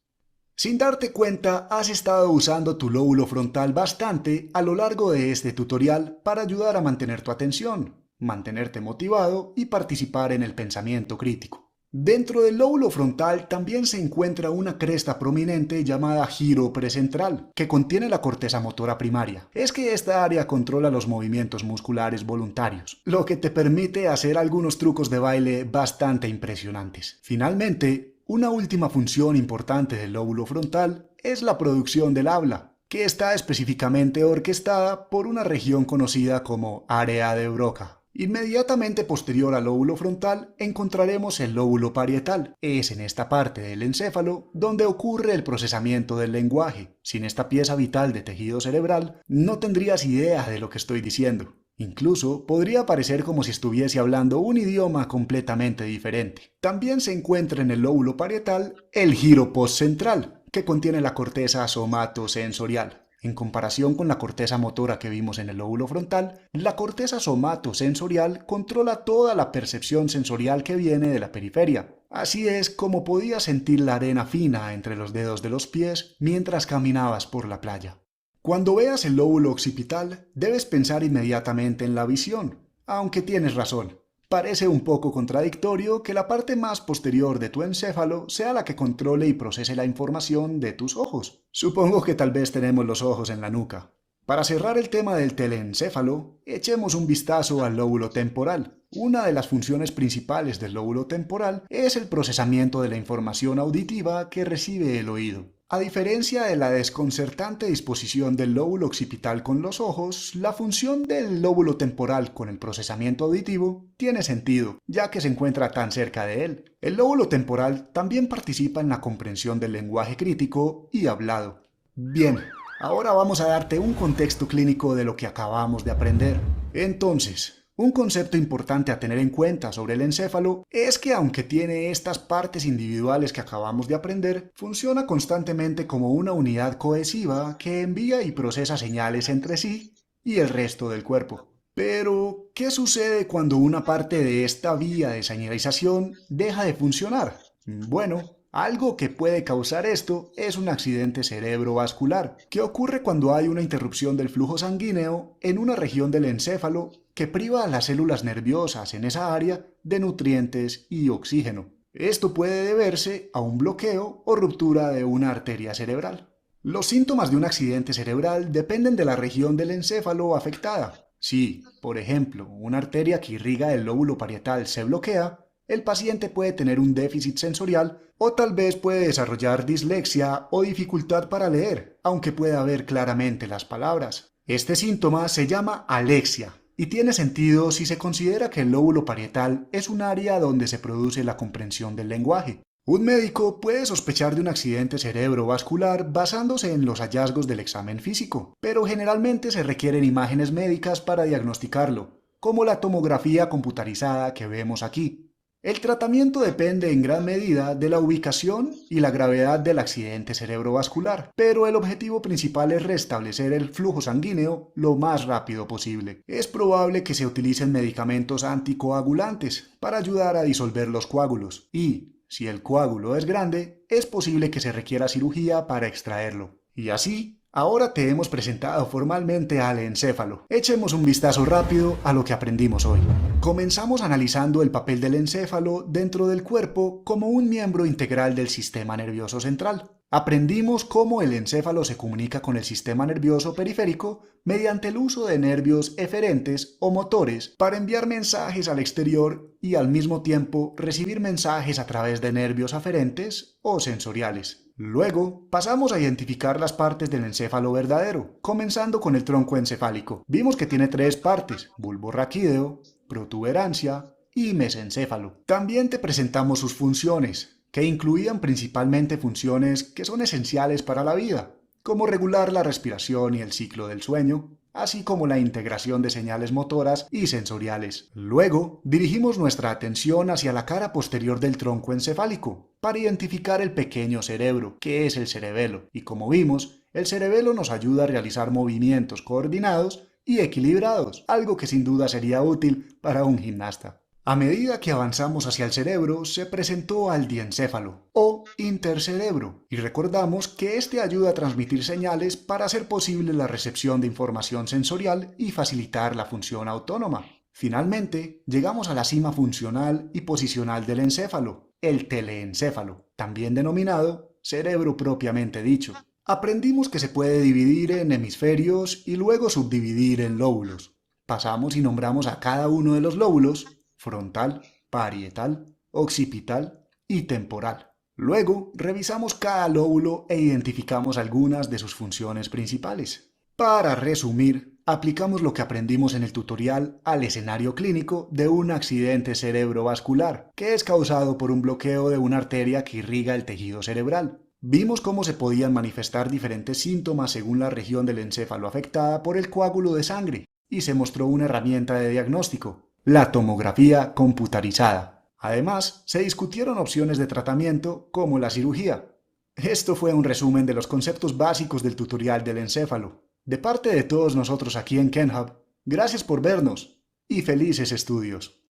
Sin darte cuenta, has estado usando tu lóbulo frontal bastante a lo largo de este tutorial para ayudar a mantener tu atención, mantenerte motivado y participar en el pensamiento crítico. Dentro del lóbulo frontal también se encuentra una cresta prominente llamada giro precentral, que contiene la corteza motora primaria. Es que esta área controla los movimientos musculares voluntarios, lo que te permite hacer algunos trucos de baile bastante impresionantes. Finalmente, una última función importante del lóbulo frontal es la producción del habla, que está específicamente orquestada por una región conocida como área de Broca. Inmediatamente posterior al lóbulo frontal encontraremos el lóbulo parietal. Es en esta parte del encéfalo donde ocurre el procesamiento del lenguaje. Sin esta pieza vital de tejido cerebral, no tendrías idea de lo que estoy diciendo. Incluso podría parecer como si estuviese hablando un idioma completamente diferente. También se encuentra en el lóbulo parietal el giro postcentral, que contiene la corteza somatosensorial. En comparación con la corteza motora que vimos en el lóbulo frontal, la corteza somatosensorial controla toda la percepción sensorial que viene de la periferia. Así es como podías sentir la arena fina entre los dedos de los pies mientras caminabas por la playa. Cuando veas el lóbulo occipital, debes pensar inmediatamente en la visión, aunque tienes razón. Parece un poco contradictorio que la parte más posterior de tu encéfalo sea la que controle y procese la información de tus ojos. Supongo que tal vez tenemos los ojos en la nuca. Para cerrar el tema del teleencéfalo, echemos un vistazo al lóbulo temporal. Una de las funciones principales del lóbulo temporal es el procesamiento de la información auditiva que recibe el oído. A diferencia de la desconcertante disposición del lóbulo occipital con los ojos, la función del lóbulo temporal con el procesamiento auditivo tiene sentido, ya que se encuentra tan cerca de él. El lóbulo temporal también participa en la comprensión del lenguaje crítico y hablado. Bien, ahora vamos a darte un contexto clínico de lo que acabamos de aprender. Entonces, un concepto importante a tener en cuenta sobre el encéfalo es que aunque tiene estas partes individuales que acabamos de aprender, funciona constantemente como una unidad cohesiva que envía y procesa señales entre sí y el resto del cuerpo. Pero, ¿qué sucede cuando una parte de esta vía de señalización deja de funcionar? Bueno, algo que puede causar esto es un accidente cerebrovascular, que ocurre cuando hay una interrupción del flujo sanguíneo en una región del encéfalo que priva a las células nerviosas en esa área de nutrientes y oxígeno. Esto puede deberse a un bloqueo o ruptura de una arteria cerebral. Los síntomas de un accidente cerebral dependen de la región del encéfalo afectada. Si, por ejemplo, una arteria que irriga el lóbulo parietal se bloquea, el paciente puede tener un déficit sensorial o tal vez puede desarrollar dislexia o dificultad para leer, aunque pueda ver claramente las palabras. Este síntoma se llama alexia y tiene sentido si se considera que el lóbulo parietal es un área donde se produce la comprensión del lenguaje. Un médico puede sospechar de un accidente cerebrovascular basándose en los hallazgos del examen físico, pero generalmente se requieren imágenes médicas para diagnosticarlo, como la tomografía computarizada que vemos aquí. El tratamiento depende en gran medida de la ubicación y la gravedad del accidente cerebrovascular, pero el objetivo principal es restablecer el flujo sanguíneo lo más rápido posible. Es probable que se utilicen medicamentos anticoagulantes para ayudar a disolver los coágulos y, si el coágulo es grande, es posible que se requiera cirugía para extraerlo. Y así, ahora te hemos presentado formalmente al encéfalo. Echemos un vistazo rápido a lo que aprendimos hoy. Comenzamos analizando el papel del encéfalo dentro del cuerpo como un miembro integral del sistema nervioso central. Aprendimos cómo el encéfalo se comunica con el sistema nervioso periférico mediante el uso de nervios eferentes o motores para enviar mensajes al exterior y al mismo tiempo recibir mensajes a través de nervios aferentes o sensoriales. Luego, pasamos a identificar las partes del encéfalo verdadero, comenzando con el tronco encefálico. Vimos que tiene tres partes: bulbo raquídeo, protuberancia y mesencéfalo. También te presentamos sus funciones, que incluían principalmente funciones que son esenciales para la vida, como regular la respiración y el ciclo del sueño, así como la integración de señales motoras y sensoriales. Luego, dirigimos nuestra atención hacia la cara posterior del tronco encefálico, para identificar el pequeño cerebro, que es el cerebelo, y como vimos, el cerebelo nos ayuda a realizar movimientos coordinados y equilibrados, algo que sin duda sería útil para un gimnasta. A medida que avanzamos hacia el cerebro, se presentó al diencéfalo o intercerebro, y recordamos que este ayuda a transmitir señales para hacer posible la recepción de información sensorial y facilitar la función autónoma. Finalmente, llegamos a la cima funcional y posicional del encéfalo, el teleencéfalo, también denominado cerebro propiamente dicho. Aprendimos que se puede dividir en hemisferios y luego subdividir en lóbulos. Pasamos y nombramos a cada uno de los lóbulos: frontal, parietal, occipital y temporal. Luego, revisamos cada lóbulo e identificamos algunas de sus funciones principales. Para resumir, aplicamos lo que aprendimos en el tutorial al escenario clínico de un accidente cerebrovascular, que es causado por un bloqueo de una arteria que irriga el tejido cerebral. Vimos cómo se podían manifestar diferentes síntomas según la región del encéfalo afectada por el coágulo de sangre, y se mostró una herramienta de diagnóstico, la tomografía computarizada. Además, se discutieron opciones de tratamiento como la cirugía. Esto fue un resumen de los conceptos básicos del tutorial del encéfalo. De parte de todos nosotros aquí en KenHub, gracias por vernos y felices estudios.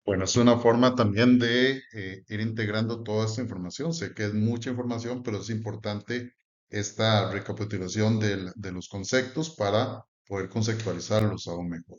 Bueno, es una forma también de ir integrando toda esta información. Sé que es mucha información, pero es importante esta recapitulación de los conceptos para poder conceptualizarlos aún mejor.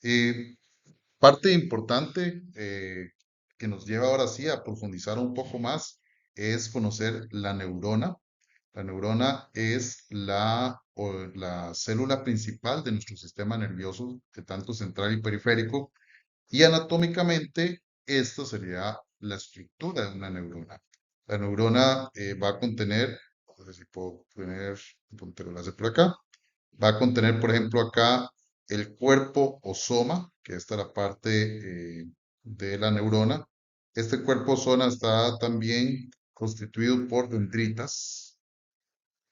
Eh, Parte importante que nos lleva ahora sí a profundizar un poco más es conocer la neurona. La neurona es la célula principal de nuestro sistema nervioso, de tanto central y periférico, y anatómicamente esta sería la estructura de una neurona. La neurona va a contener, no sé si puedo poner un puntero láser por acá, va a contener, por ejemplo, acá el cuerpo o soma, que esta es la parte de la neurona. Este cuerpo o soma está también constituido por dendritas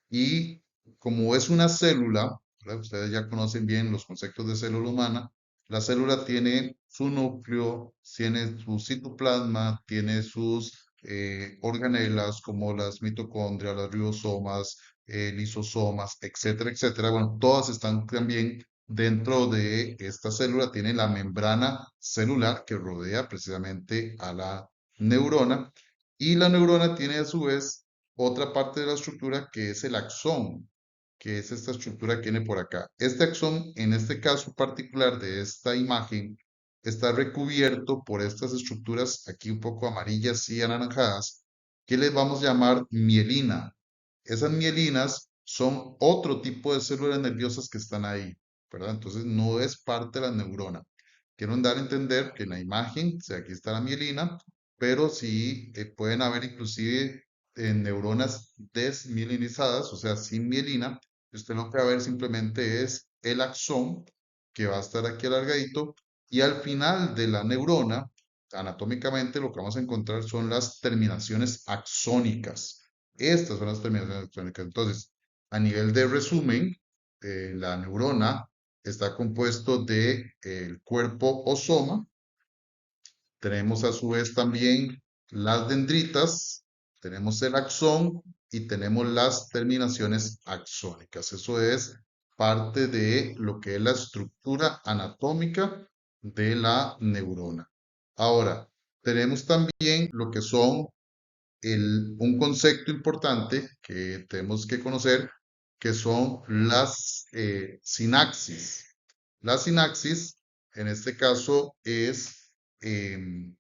y como es una célula, ¿verdad? Ustedes ya conocen bien los conceptos de célula humana, la célula tiene su núcleo, tiene su citoplasma, tiene sus organelas como las mitocondrias, las ribosomas, lisosomas, etcétera, etcétera. Bueno, todas están también dentro de esta célula, tiene la membrana celular que rodea precisamente a la neurona y la neurona tiene a su vez otra parte de la estructura que es el axón, que es esta estructura que viene por acá. Este axón, en este caso particular de esta imagen, está recubierto por estas estructuras aquí un poco amarillas y anaranjadas, que les vamos a llamar mielina. Esas mielinas son otro tipo de células nerviosas que están ahí, ¿verdad? Entonces no es parte de la neurona. Quiero dar a entender que en la imagen, o sea, aquí está la mielina, pero sí pueden haber inclusive neuronas desmielinizadas, o sea, sin mielina. Usted lo que va a ver simplemente es el axón, que va a estar aquí alargadito, y al final de la neurona, anatómicamente, lo que vamos a encontrar son las terminaciones axónicas. Estas son las terminaciones axónicas. Entonces, a nivel de resumen, la neurona está compuesto de el cuerpo o soma. Tenemos a su vez también las dendritas, tenemos el axón y tenemos las terminaciones axónicas. Eso es parte de lo que es la estructura anatómica de la neurona. Ahora, tenemos también lo que son un concepto importante que tenemos que conocer, que son las sinapsis. La sinapsis, en este caso, es em,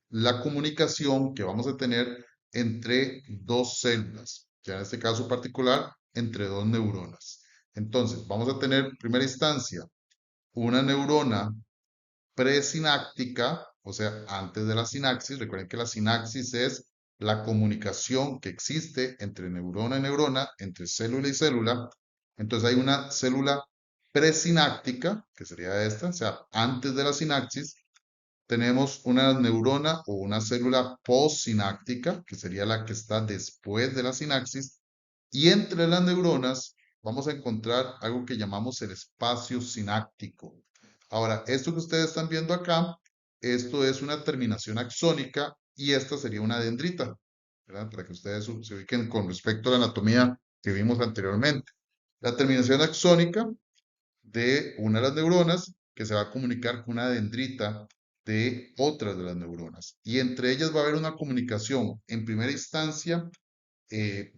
la comunicación que vamos a tener entre dos células, ya en este caso particular, entre dos neuronas. Entonces, vamos a tener, en primera instancia, una neurona presináptica, o sea, antes de la sinapsis. Recuerden que la sinapsis es la comunicación que existe entre neurona y neurona, entre célula y célula. Entonces hay una célula presináptica, que sería esta, o sea, antes de la sinapsis. Tenemos una neurona o una célula postsináptica, que sería la que está después de la sinapsis. Y entre las neuronas vamos a encontrar algo que llamamos el espacio sináptico. Ahora, esto que ustedes están viendo acá, esto es una terminación axónica y esta sería una dendrita, ¿verdad? Para que ustedes se ubiquen con respecto a la anatomía que vimos anteriormente. La terminación axónica de una de las neuronas que se va a comunicar con una dendrita de otras de las neuronas. Y entre ellas va a haber una comunicación en primera instancia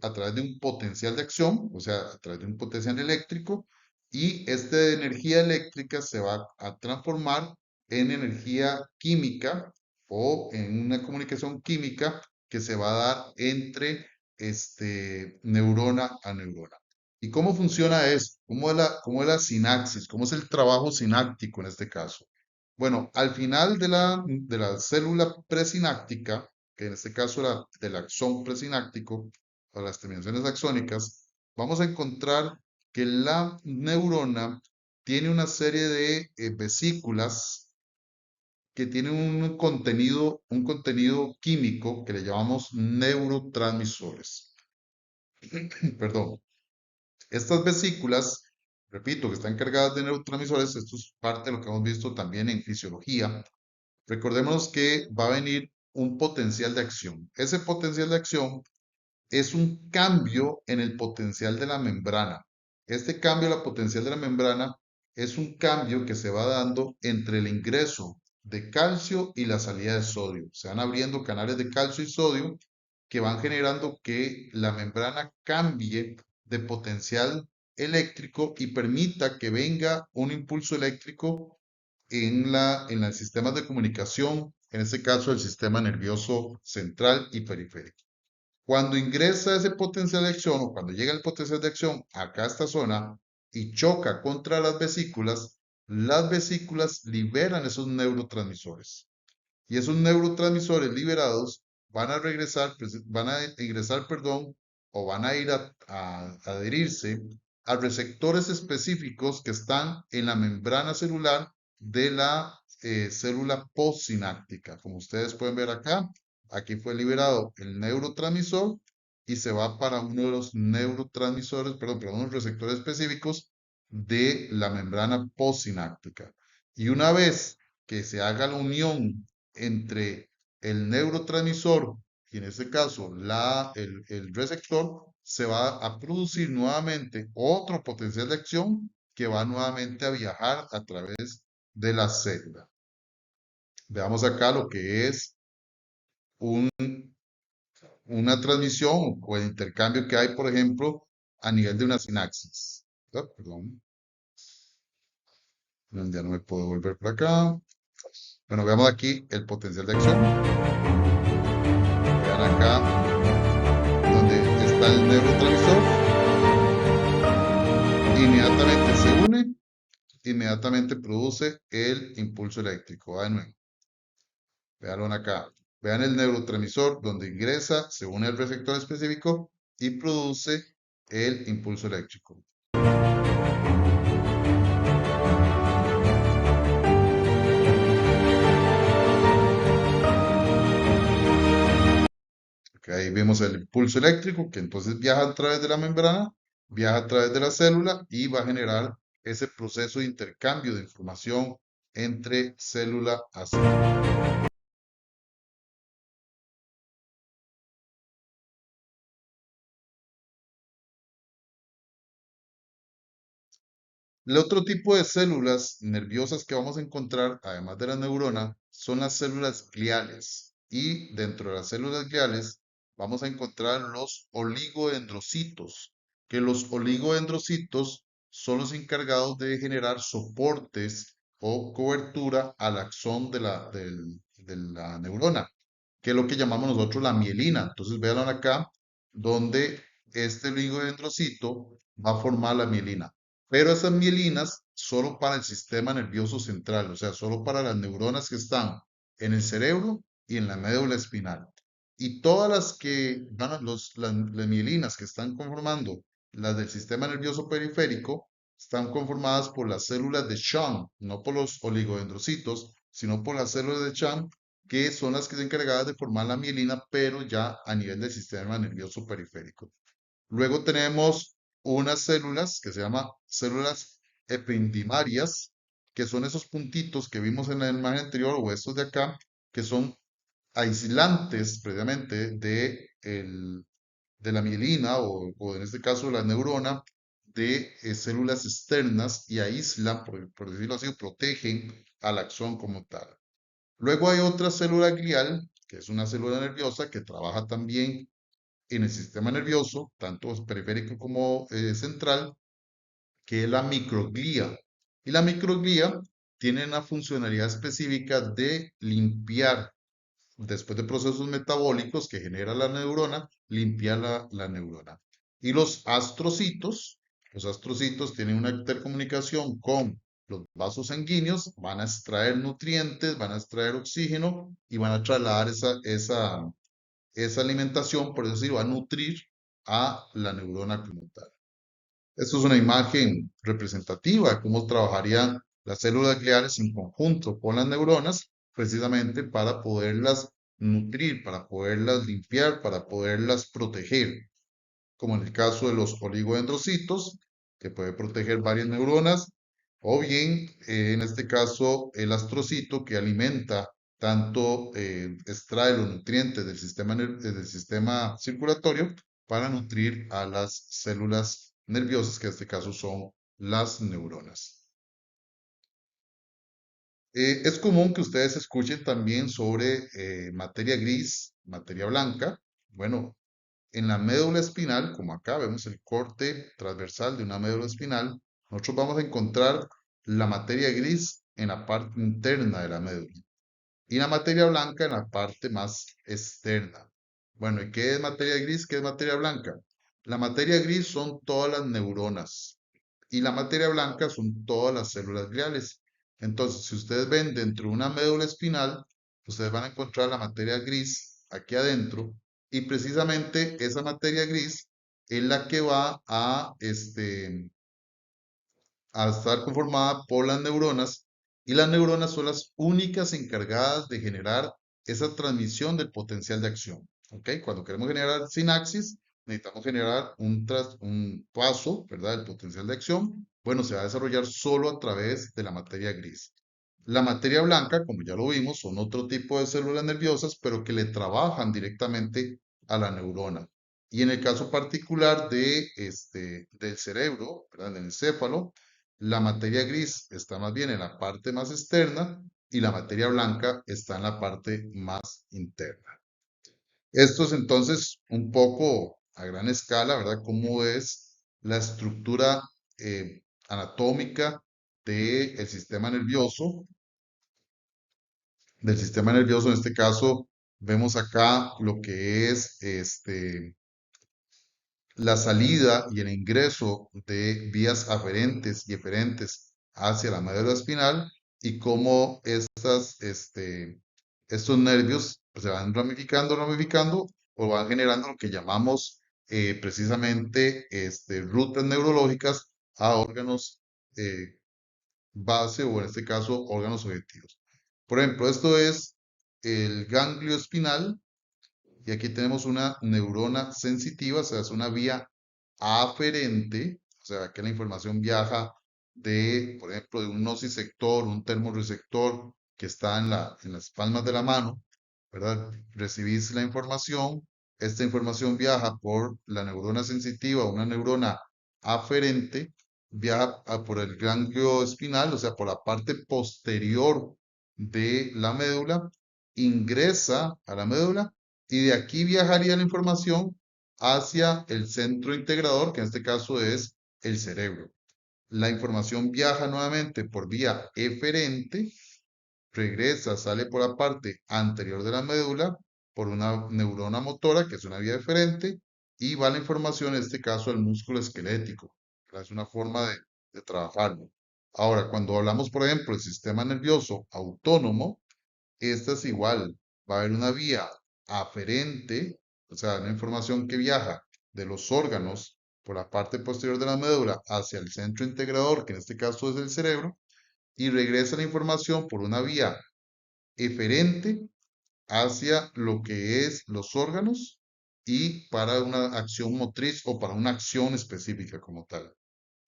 a través de un potencial de acción, o sea, a través de un potencial eléctrico, y esta energía eléctrica se va a transformar en energía química o en una comunicación química que se va a dar entre neurona a neurona. ¿Y cómo funciona eso? Cómo es la sinapsis? ¿Cómo es el trabajo sináptico en este caso? Bueno, al final de la célula presináptica, que en este caso era del axón presináptico, o las terminaciones axónicas, vamos a encontrar que la neurona tiene una serie de vesículas que tienen un contenido químico que le llamamos neurotransmisores. Perdón. Estas vesículas, repito, que están cargadas de neurotransmisores, esto es parte de lo que hemos visto también en fisiología. Recordemos que va a venir un potencial de acción. Ese potencial de acción es un cambio en el potencial de la membrana. Este cambio en la potencial de la membrana es un cambio que se va dando entre el ingreso de calcio y la salida de sodio. Se van abriendo canales de calcio y sodio que van generando que la membrana cambie de potencial eléctrico y permita que venga un impulso eléctrico en los sistemas de comunicación, en este caso el sistema nervioso central y periférico. Cuando ingresa ese potencial de acción o cuando llega el potencial de acción acá a esta zona y choca contra las vesículas liberan esos neurotransmisores. Y esos neurotransmisores liberados van a regresar, van a ingresar, perdón, o van a ir a adherirse a receptores específicos que están en la membrana celular de la célula postsináptica. Como ustedes pueden ver acá, aquí fue liberado el neurotransmisor y se va para uno de los neurotransmisores, perdón, para unos receptores específicos de la membrana postsináptica. Y una vez que se haga la unión entre el neurotransmisor y en este caso el receptor, se va a producir nuevamente otro potencial de acción que va nuevamente a viajar a través de la célula. Veamos acá lo que es un, una transmisión o el intercambio que hay, por ejemplo, a nivel de una sinapsis. Perdón, ya no me puedo volver por acá. Bueno, veamos aquí el potencial de acción. Vean acá donde está el neurotransmisor, inmediatamente se une, inmediatamente produce el impulso eléctrico. Va de nuevo. Veanlo acá. Vean el neurotransmisor donde ingresa, se une al receptor específico y produce el impulso eléctrico. Okay, ahí vemos el impulso eléctrico que entonces viaja a través de la membrana, viaja a través de la célula y va a generar ese proceso de intercambio de información entre célula a célula. El otro tipo de células nerviosas que vamos a encontrar, además de la neurona, son las células gliales. Y dentro de las células gliales vamos a encontrar los oligodendrocitos, que los oligodendrocitos son los encargados de generar soportes o cobertura al axón de la neurona, que es lo que llamamos nosotros la mielina. Entonces, vean acá, donde este oligodendrocito va a formar la mielina. Pero esas mielinas solo para el sistema nervioso central, o sea, solo para las neuronas que están en el cerebro y en la médula espinal. Y todas las que van a las mielinas que están conformando las del sistema nervioso periférico están conformadas por las células de Schwann, no por los oligodendrocitos, sino por las células de Schwann, que son las que se encargadas de formar la mielina, pero ya a nivel del sistema nervioso periférico. Luego tenemos unas células que se llaman células ependimarias, que son esos puntitos que vimos en la imagen anterior o estos de acá, que son aislantes previamente de la mielina o en este caso la neurona de células externas y aíslan, por decirlo así, protegen al axón como tal. Luego hay otra célula glial, que es una célula nerviosa que trabaja también en el sistema nervioso, tanto periférico como central, que es la microglía. Y la microglía tiene una funcionalidad específica de limpiar, después de procesos metabólicos que genera la neurona, limpiar la neurona. Y los astrocitos tienen una intercomunicación con los vasos sanguíneos, van a extraer nutrientes, van a extraer oxígeno y van a trasladar esa alimentación, por decirlo, va a nutrir a la neurona como tal. Esto es una imagen representativa de cómo trabajarían las células gliales en conjunto con las neuronas, precisamente para poderlas nutrir, para poderlas limpiar, para poderlas proteger, como en el caso de los oligodendrocitos, que puede proteger varias neuronas, o bien, en este caso, el astrocito que alimenta tanto, extrae los nutrientes del sistema circulatorio para nutrir a las células nerviosas, que en este caso son las neuronas. Es común que ustedes escuchen también sobre materia gris, materia blanca. Bueno, en la médula espinal, como acá vemos el corte transversal de una médula espinal, nosotros vamos a encontrar la materia gris en la parte interna de la médula y la materia blanca en la parte más externa. Bueno, ¿y qué es materia gris? ¿Qué es materia blanca? La materia gris son todas las neuronas y la materia blanca son todas las células gliales. Entonces, si ustedes ven dentro de una médula espinal, ustedes van a encontrar la materia gris aquí adentro y precisamente esa materia gris es la que va a estar conformada por las neuronas y las neuronas son las únicas encargadas de generar esa transmisión del potencial de acción. ¿Ok? Cuando queremos generar sinapsis, necesitamos generar un paso, ¿verdad? El potencial de acción. Bueno, se va a desarrollar solo a través de la materia gris. La materia blanca, como ya lo vimos, son otro tipo de células nerviosas, pero que le trabajan directamente a la neurona. Y en el caso particular del cerebro, ¿verdad? Del encéfalo, la materia gris está más bien en la parte más externa y la materia blanca está en la parte más interna. Esto es entonces un poco a gran escala, ¿verdad? Cómo es la estructura anatómica del sistema nervioso. En este caso, vemos acá lo que es la salida y el ingreso de vías aferentes y eferentes hacia la médula espinal y cómo estos nervios pues, se van ramificando o van generando lo que llamamos precisamente rutas neurológicas a órganos eh, base o en este caso órganos objetivos. Por ejemplo, esto es el ganglio espinal y aquí tenemos una neurona sensitiva, o sea, es una vía aferente, o sea, que la información viaja por ejemplo, de un nociceptor, un termorreceptor que está en las palmas de la mano, ¿verdad? Recibís la información, esta información viaja por la neurona sensitiva, una neurona aferente, viaja por el ganglio espinal, o sea, por la parte posterior de la médula, ingresa a la médula y de aquí viajaría la información hacia el centro integrador, que en este caso es el cerebro. La información viaja nuevamente por vía eferente, regresa, sale por la parte anterior de la médula, por una neurona motora, que es una vía eferente, y va la información, en este caso, al músculo esquelético. Es una forma de trabajarlo. Ahora, cuando hablamos, por ejemplo, del sistema nervioso autónomo, esta es igual, va a haber una vía aferente, o sea, una información que viaja de los órganos por la parte posterior de la médula hacia el centro integrador, que en este caso es el cerebro, y regresa la información por una vía eferente hacia lo que es los órganos y para una acción motriz o para una acción específica como tal.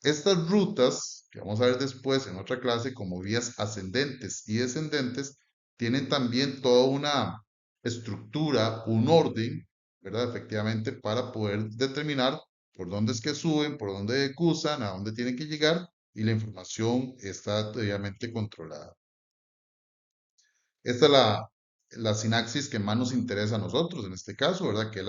Estas rutas, que vamos a ver después en otra clase como vías ascendentes y descendentes, tienen también toda una estructura, un orden, ¿verdad? Efectivamente, para poder determinar por dónde es que suben, por dónde cruzan, a dónde tienen que llegar y la información está debidamente controlada. Esta es la sinapsis que más nos interesa a nosotros en este caso, ¿verdad? Que es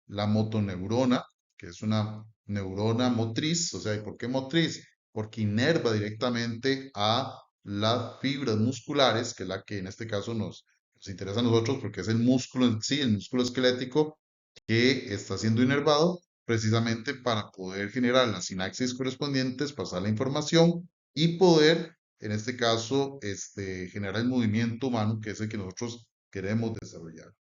la motoneurona, que es una neurona motriz. O sea, ¿y por qué motriz? Porque inerva directamente a las fibras musculares, que es la que en este caso nos interesa a nosotros, porque es el músculo en sí, el músculo esquelético que está siendo inervado precisamente para poder generar las sinapsis correspondientes, pasar la información y poder en este caso, genera el movimiento humano, que es el que nosotros queremos desarrollar.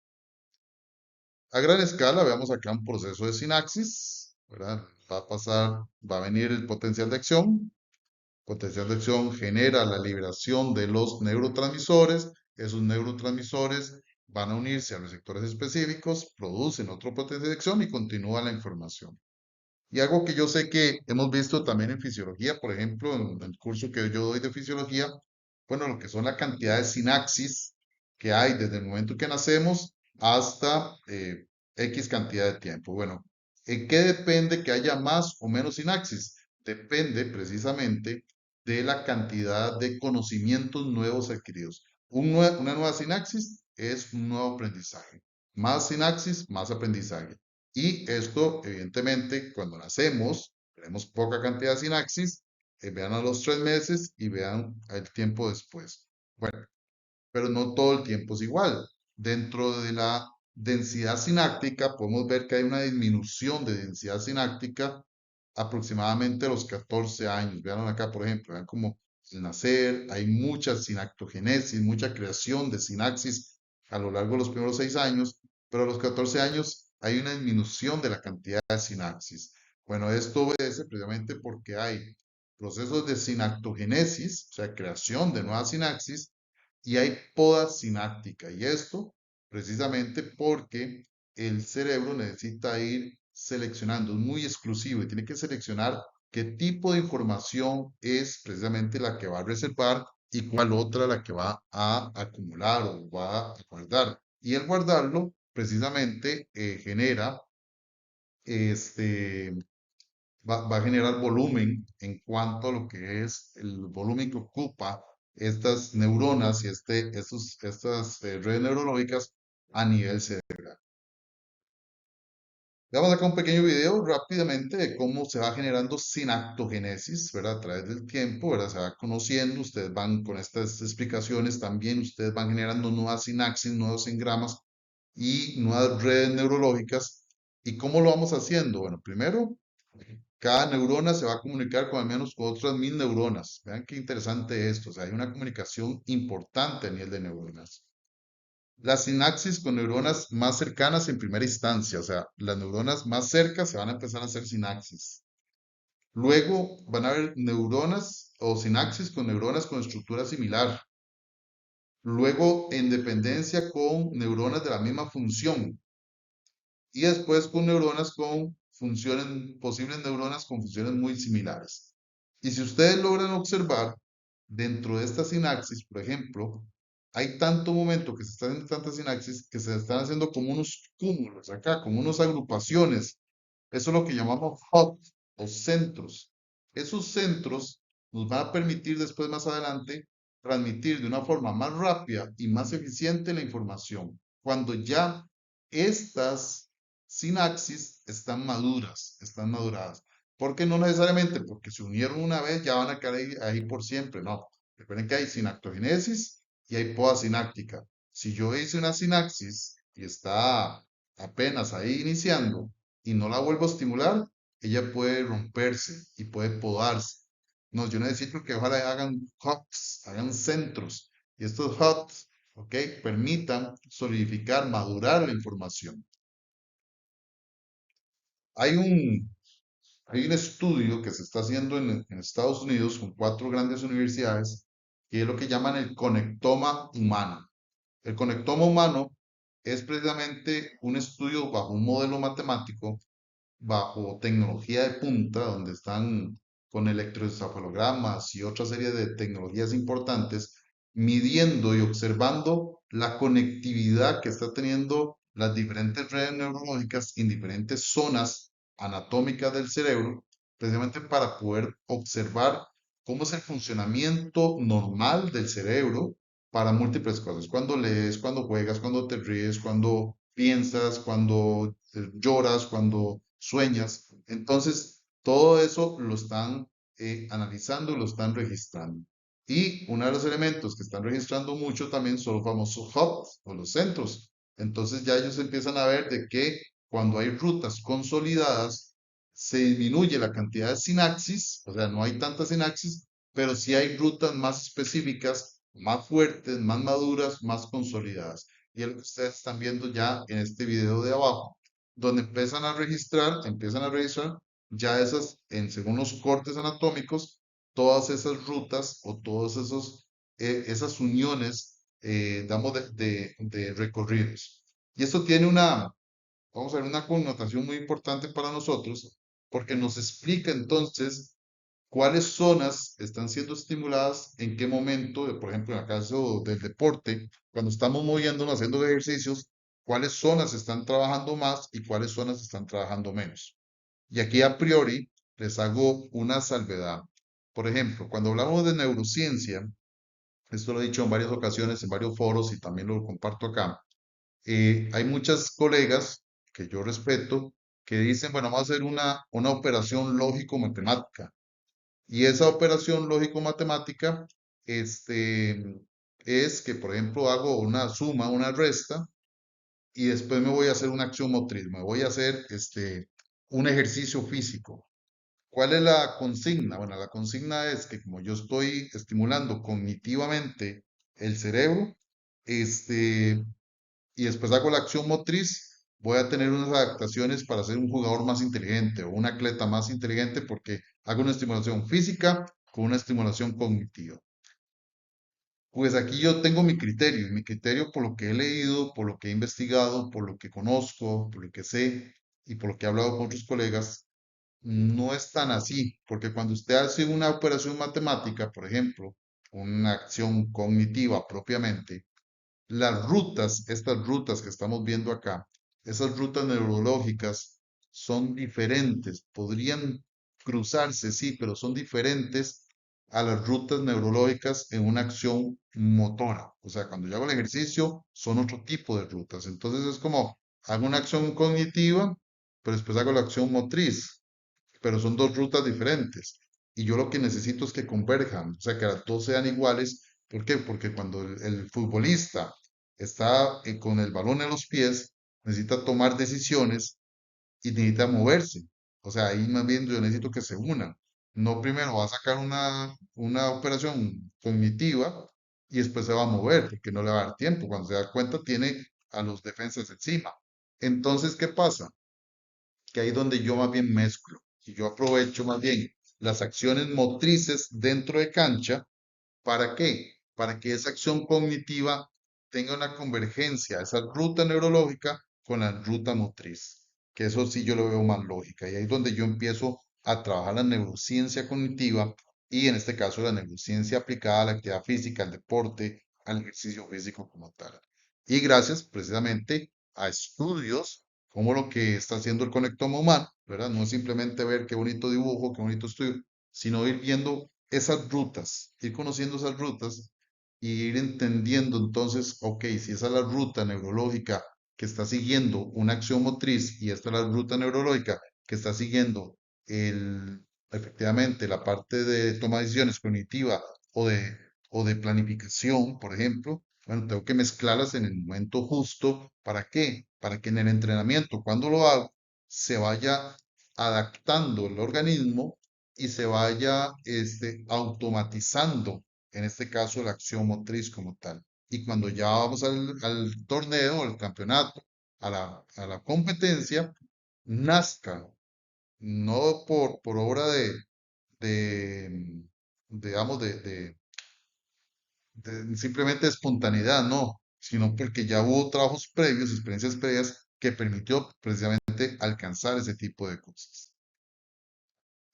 A gran escala, veamos acá un proceso de sinapsis, ¿verdad? Va a venir el potencial de acción. Potencial de acción genera la liberación de los neurotransmisores. Esos neurotransmisores van a unirse a receptores específicos, producen otro potencial de acción y continúa la información. Y algo que yo sé que hemos visto también en fisiología, por ejemplo, en el curso que yo doy de fisiología, bueno, lo que son la cantidad de sinapsis que hay desde el momento que nacemos hasta X cantidad de tiempo. Bueno, ¿en qué depende que haya más o menos sinapsis? Depende precisamente de la cantidad de conocimientos nuevos adquiridos. Una nueva sinapsis es un nuevo aprendizaje. Más sinapsis, más aprendizaje. Y esto, evidentemente, cuando nacemos, tenemos poca cantidad de sinapsis, vean a los 3 meses y vean el tiempo después. Bueno, pero no todo el tiempo es igual. Dentro de la densidad sináptica podemos ver que hay una disminución de densidad sináptica aproximadamente a los 14 años. Vean acá, por ejemplo, vean como al nacer hay mucha sinactogenesis, mucha creación de sinapsis a lo largo de los primeros 6 años, pero a los 14 años hay una disminución de la cantidad de sinapsis. Bueno, esto obedece precisamente porque hay procesos de sinactogenesis, o sea, creación de nuevas sinapsis, y hay poda sináptica. Y esto precisamente porque el cerebro necesita ir seleccionando, es muy exclusivo y tiene que seleccionar qué tipo de información es precisamente la que va a reservar y cuál otra la que va a acumular o va a guardar. Y el guardarlo precisamente genera este, va a generar volumen en cuanto a lo que es el volumen que ocupa estas neuronas y estas redes neurológicas a nivel cerebral. Veamos acá un pequeño video rápidamente de cómo se va generando sinaptogenesis, ¿verdad? A través del tiempo, ¿verdad? Se va conociendo, ustedes van con estas explicaciones también, ustedes van generando nuevas sinapsis, nuevos engramas y nuevas redes neurológicas. ¿Y cómo lo vamos haciendo? Bueno, primero cada neurona se va a comunicar con al menos con otras 1000 neuronas. Vean qué interesante esto. O sea, hay una comunicación importante a nivel de neuronas. La sinapsis con neuronas más cercanas en primera instancia. O sea, las neuronas más cerca se van a empezar a hacer sinapsis. Luego van a haber neuronas o sinapsis con neuronas con estructura similar. Luego, en dependencia con neuronas de la misma función. Y después con neuronas con funciones, posibles neuronas con funciones muy similares. Y si ustedes logran observar, dentro de esta sinapsis, por ejemplo, hay tanto momento que se están haciendo tantas sinapsis que se están haciendo como unos cúmulos acá, como unas agrupaciones. Eso es lo que llamamos hubs o centros. Esos centros nos van a permitir después, más adelante, transmitir de una forma más rápida y más eficiente la información. Cuando ya estas sinapsis están maduradas. Porque no necesariamente porque se unieron una vez ya van a quedar ahí por siempre, no. Recuerden que hay sinaptogenesis y hay poda sináptica. Si yo hice una sinapsis y está apenas ahí iniciando y no la vuelvo a estimular, ella puede romperse y puede podarse. No, yo necesito que ojalá hagan hubs, hagan centros. Y estos hubs, ¿ok? Permitan solidificar, madurar la información. Hay un, hay un estudio que se está haciendo en Estados Unidos con 4 grandes universidades, que es lo que llaman el conectoma humano. El conectoma humano es precisamente un estudio bajo un modelo matemático, bajo tecnología de punta, donde están con electroencefalogramas y otra serie de tecnologías importantes, midiendo y observando la conectividad que está teniendo las diferentes redes neurológicas en diferentes zonas anatómicas del cerebro, precisamente para poder observar cómo es el funcionamiento normal del cerebro para múltiples cosas. Cuando lees, cuando juegas, cuando te ríes, cuando piensas, cuando lloras, cuando sueñas. Entonces, todo eso lo están analizando y lo están registrando. Y uno de los elementos que están registrando mucho también son los famosos hubs o los centros. Entonces ya ellos empiezan a ver de que cuando hay rutas consolidadas, se disminuye la cantidad de sinapsis, o sea, no hay tanta sinapsis, pero sí hay rutas más específicas, más fuertes, más maduras, más consolidadas. Y es lo que ustedes están viendo ya en este video de abajo, donde empiezan a registrar ya esas, según los cortes anatómicos, todas esas rutas o todas esas uniones, digamos, de recorridos. Y esto tiene vamos a ver, una connotación muy importante para nosotros, porque nos explica entonces cuáles zonas están siendo estimuladas, en qué momento, por ejemplo, en el caso del deporte, cuando estamos moviéndonos, haciendo ejercicios, cuáles zonas están trabajando más y cuáles zonas están trabajando menos. Y aquí a priori les hago una salvedad. Por ejemplo, cuando hablamos de neurociencia, esto lo he dicho en varias ocasiones, en varios foros y también lo comparto acá, hay muchas colegas que yo respeto que dicen, bueno, vamos a hacer una operación lógico-matemática. Y esa operación lógico-matemática, es que, por ejemplo, hago una suma, una resta, y después me voy a hacer una acción motriz, me voy a hacer un ejercicio físico. ¿Cuál es la consigna? Bueno, la consigna es que como yo estoy estimulando cognitivamente el cerebro, este, y después hago la acción motriz, voy a tener unas adaptaciones para ser un jugador más inteligente o un atleta más inteligente porque hago una estimulación física con una estimulación cognitiva. Pues aquí yo tengo mi criterio, y mi criterio por lo que he leído, por lo que he investigado, por lo que conozco, por lo que sé y por lo que he hablado con otros colegas, no es tan así, porque cuando usted hace una operación matemática, por ejemplo, una acción cognitiva propiamente, las rutas, estas rutas que estamos viendo acá, esas rutas neurológicas son diferentes, podrían cruzarse, sí, pero son diferentes a las rutas neurológicas en una acción motora. O sea, cuando yo hago el ejercicio, son otro tipo de rutas. Entonces es como, hago una acción cognitiva, pero después hago la acción motriz, pero son dos rutas diferentes. Y yo lo que necesito es que converjan, o sea, que las dos sean iguales. ¿Por qué? Porque cuando el futbolista está con el balón en los pies, necesita tomar decisiones y necesita moverse. O sea, ahí más bien yo necesito que se unan. No primero va a sacar una operación cognitiva y después se va a mover, porque no le va a dar tiempo. Cuando se da cuenta, tiene a los defensas encima. Entonces, ¿qué pasa? Que ahí es donde yo más bien mezclo y yo aprovecho más bien las acciones motrices dentro de cancha. ¿Para qué? Para que esa acción cognitiva tenga una convergencia, esa ruta neurológica con la ruta motriz, que eso sí yo lo veo más lógica. Y ahí es donde yo empiezo a trabajar la neurociencia cognitiva y en este caso la neurociencia aplicada a la actividad física, al deporte, al ejercicio físico como tal. Y gracias precisamente a estudios como lo que está haciendo el conectoma humano, ¿verdad? No es simplemente ver qué bonito dibujo, qué bonito estudio, sino ir viendo esas rutas, ir conociendo esas rutas y ir entendiendo entonces, ok, si esa es la ruta neurológica que está siguiendo una acción motriz y esta es la ruta neurológica que está siguiendo efectivamente la parte de toma de decisiones cognitiva o de, o de planificación, por ejemplo, bueno, tengo que mezclarlas en el momento justo. ¿Para qué? Para que en el entrenamiento, cuando lo hago, se vaya adaptando el organismo y se vaya automatizando, en este caso, la acción motriz como tal. Y cuando ya vamos al torneo, al campeonato, a la competencia, nazca, no por obra de, digamos, de simplemente espontaneidad, no, sino porque ya hubo trabajos previos, experiencias previas que permitió precisamente alcanzar ese tipo de cosas.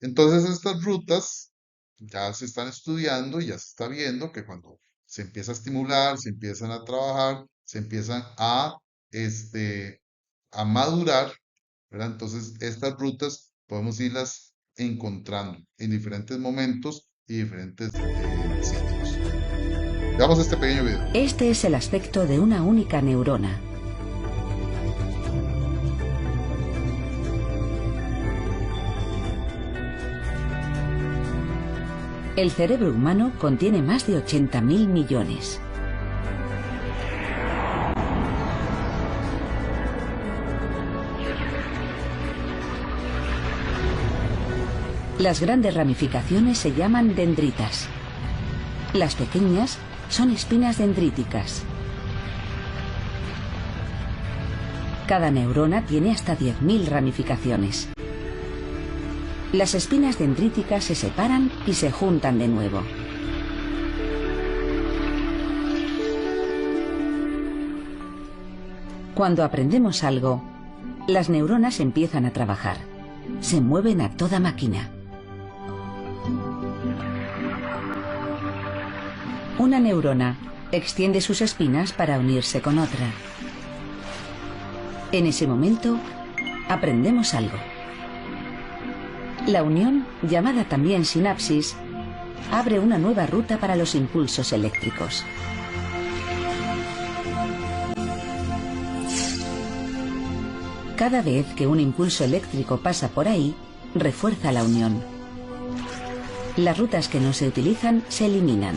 Entonces estas rutas ya se están estudiando y ya se está viendo que cuando se empieza a estimular, se empiezan a trabajar, se empiezan este, a madurar, ¿verdad? Entonces estas rutas podemos irlas encontrando en diferentes momentos y diferentes sitios. Veamos este pequeño video. Este es el aspecto de una única neurona. El cerebro humano contiene más de 80.000 millones. Las grandes ramificaciones se llaman dendritas. Las pequeñas son espinas dendríticas. Cada neurona tiene hasta 10.000 ramificaciones. Las espinas dendríticas se separan y se juntan de nuevo. Cuando aprendemos algo, las neuronas empiezan a trabajar. Se mueven a toda máquina. Una neurona extiende sus espinas para unirse con otra. En ese momento, aprendemos algo. La unión, llamada también sinapsis, abre una nueva ruta para los impulsos eléctricos. Cada vez que un impulso eléctrico pasa por ahí, refuerza la unión. Las rutas que no se utilizan se eliminan.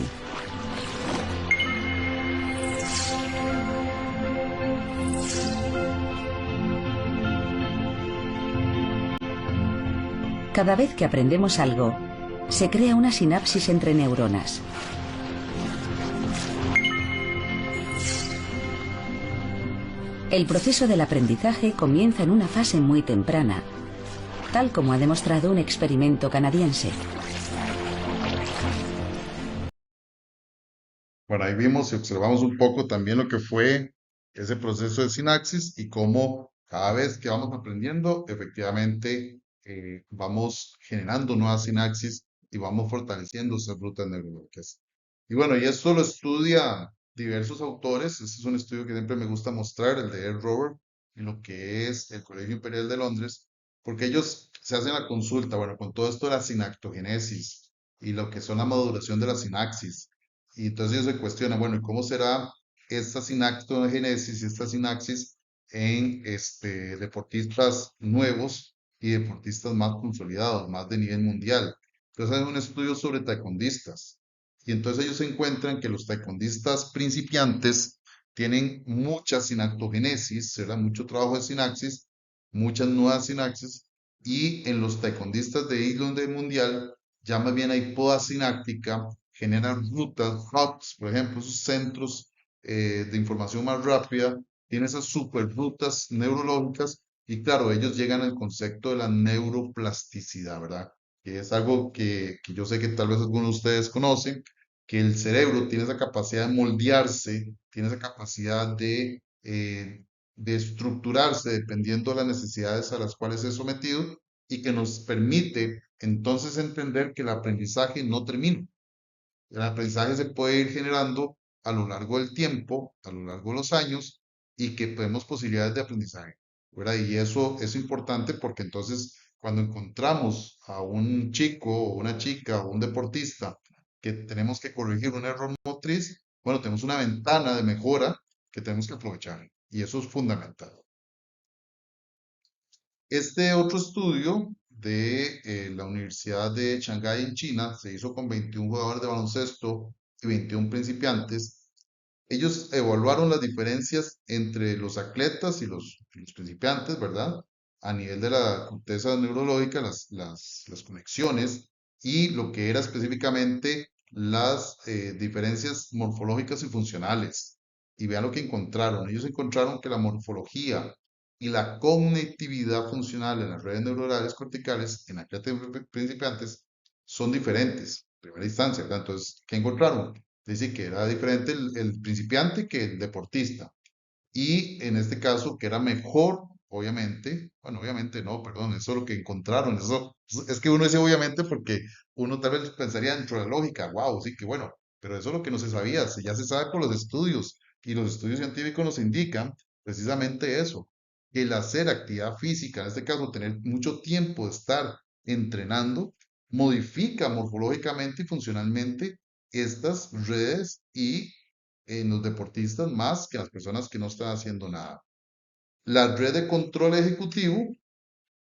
Cada vez que aprendemos algo, se crea una sinapsis entre neuronas. El proceso del aprendizaje comienza en una fase muy temprana, tal como ha demostrado un experimento canadiense. Bueno, ahí vimos y observamos un poco también lo que fue ese proceso de sinapsis y cómo cada vez que vamos aprendiendo, efectivamente vamos generando nuevas sinapsis y vamos fortaleciendo esas rutas neurológicas. Y bueno, y esto lo estudia diversos autores. Este es un estudio que siempre me gusta mostrar, el de Ed Robert, y lo que es el Colegio Imperial de Londres, porque ellos se hacen la consulta, bueno, con todo esto de la sinaptogenesis y lo que son la maduración de la sinapsis. Y entonces ellos se cuestionan, bueno, ¿y cómo será esta sinactogénesis y esta sinapsis en deportistas nuevos y deportistas más consolidados, más de nivel mundial? Entonces hay un estudio sobre taekwondistas. Y entonces ellos encuentran que los taekwondistas principiantes tienen mucha sinactogénesis, ¿verdad? Mucho trabajo de sinapsis, muchas nuevas sinapsis, y en los taekwondistas de índole mundial ya más bien hay poda sináptica, generan rutas, hubs, por ejemplo, esos centros de información más rápida, tienen esas super rutas neurológicas y claro, ellos llegan al concepto de la neuroplasticidad, ¿verdad? Que es algo que yo sé que tal vez algunos de ustedes conocen, que el cerebro tiene esa capacidad de moldearse, tiene esa capacidad de estructurarse dependiendo de las necesidades a las cuales es sometido y que nos permite entonces entender que el aprendizaje no termina. El aprendizaje se puede ir generando a lo largo del tiempo, a lo largo de los años, y que tenemos posibilidades de aprendizaje, ¿verdad? Y eso es importante porque entonces cuando encontramos a un chico o una chica o un deportista que tenemos que corregir un error motriz, bueno, tenemos una ventana de mejora que tenemos que aprovechar. Y eso es fundamental. Este otro estudio de la Universidad de Shanghái en China se hizo con 21 jugadores de baloncesto y 21 principiantes. Ellos evaluaron las diferencias entre los atletas y los principiantes, ¿verdad? A nivel de la corteza neurológica, las conexiones y lo que era específicamente las diferencias morfológicas y funcionales. Y vean lo que encontraron. Ellos encontraron que la morfología y la conectividad funcional en las redes neuronales corticales en atletas principiantes son diferentes, en primera instancia, ¿verdad? Entonces, ¿qué encontraron? Dice que era diferente el principiante que el deportista. Y en este caso, que era mejor, obviamente, bueno, obviamente no, perdón, eso es lo que encontraron. Eso, es que uno dice obviamente porque uno tal vez pensaría dentro de la lógica, wow, sí, que bueno, pero eso es lo que no se sabía, ya se sabe por los estudios. Y los estudios científicos nos indican precisamente eso, que el hacer actividad física, en este caso, tener mucho tiempo de estar entrenando, modifica morfológicamente y funcionalmente estas redes y en los deportistas más que en las personas que no están haciendo nada. La red de control ejecutivo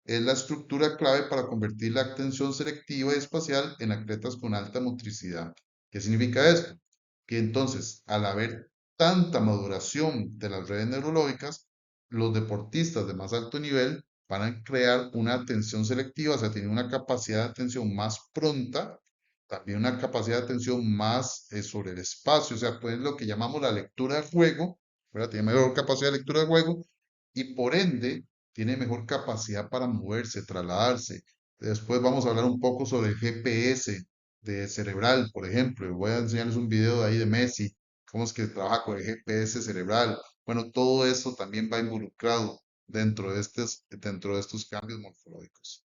es la estructura clave para convertir la atención selectiva y espacial en atletas con alta motricidad. ¿Qué significa esto? Que entonces, al haber tanta maduración de las redes neurológicas, los deportistas de más alto nivel van a crear una atención selectiva, o sea, tienen una capacidad de atención más pronta, también una capacidad de atención más sobre el espacio, o sea, pues lo que llamamos la lectura de juego, ¿verdad? Tiene mejor capacidad de lectura de juego y por ende tiene mejor capacidad para moverse, trasladarse. Después vamos a hablar un poco sobre el GPS de cerebral, por ejemplo. Voy a enseñarles un video de ahí de Messi, cómo es que trabaja con el GPS cerebral. Bueno, todo eso también va involucrado dentro de estos cambios morfológicos.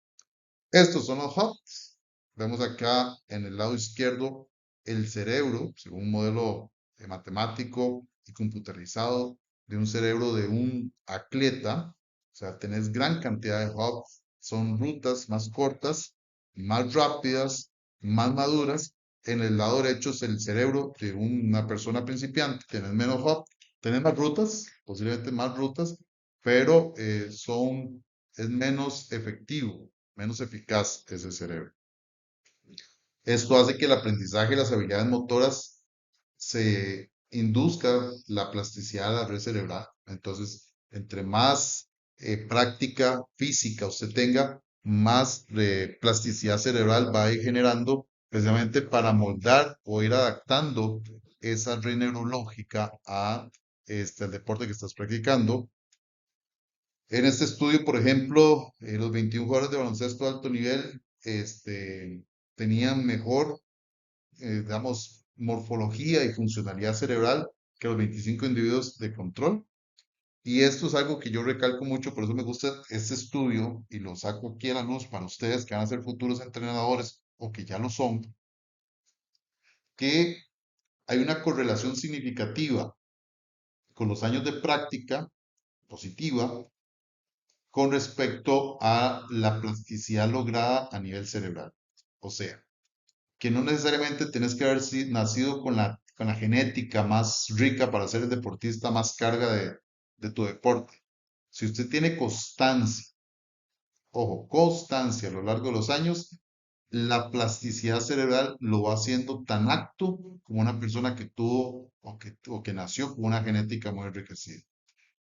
Estos son los hubs. Vemos acá en el lado izquierdo el cerebro, según un modelo matemático y computarizado de un cerebro de un atleta. O sea, tenés gran cantidad de hubs. Son rutas más cortas, más rápidas, más maduras. En el lado derecho es el cerebro de una persona principiante. Tenés menos hubs, tenés más rutas, posiblemente más rutas, pero es menos efectivo, menos eficaz ese cerebro. Esto hace que el aprendizaje y las habilidades motoras se induzca la plasticidad de la red cerebral. Entonces, entre más práctica física usted tenga, más plasticidad cerebral va a ir generando precisamente para moldar o ir adaptando esa red neurológica a el deporte que estás practicando. En este estudio, por ejemplo, los 21 jugadores de baloncesto de alto nivel tenían mejor digamos, morfología y funcionalidad cerebral que los 25 individuos de control. Y esto es algo que yo recalco mucho, por eso me gusta este estudio y lo saco aquí a la luz para ustedes que van a ser futuros entrenadores o que ya lo son, que hay una correlación significativa con los años de práctica positiva con respecto a la plasticidad lograda a nivel cerebral. O sea, que no necesariamente tenés que haber nacido con la genética más rica para ser el deportista más carga de tu deporte. Si usted tiene constancia, ojo, constancia a lo largo de los años, la plasticidad cerebral lo va haciendo tan apto como una persona que tuvo o que nació con una genética muy enriquecida.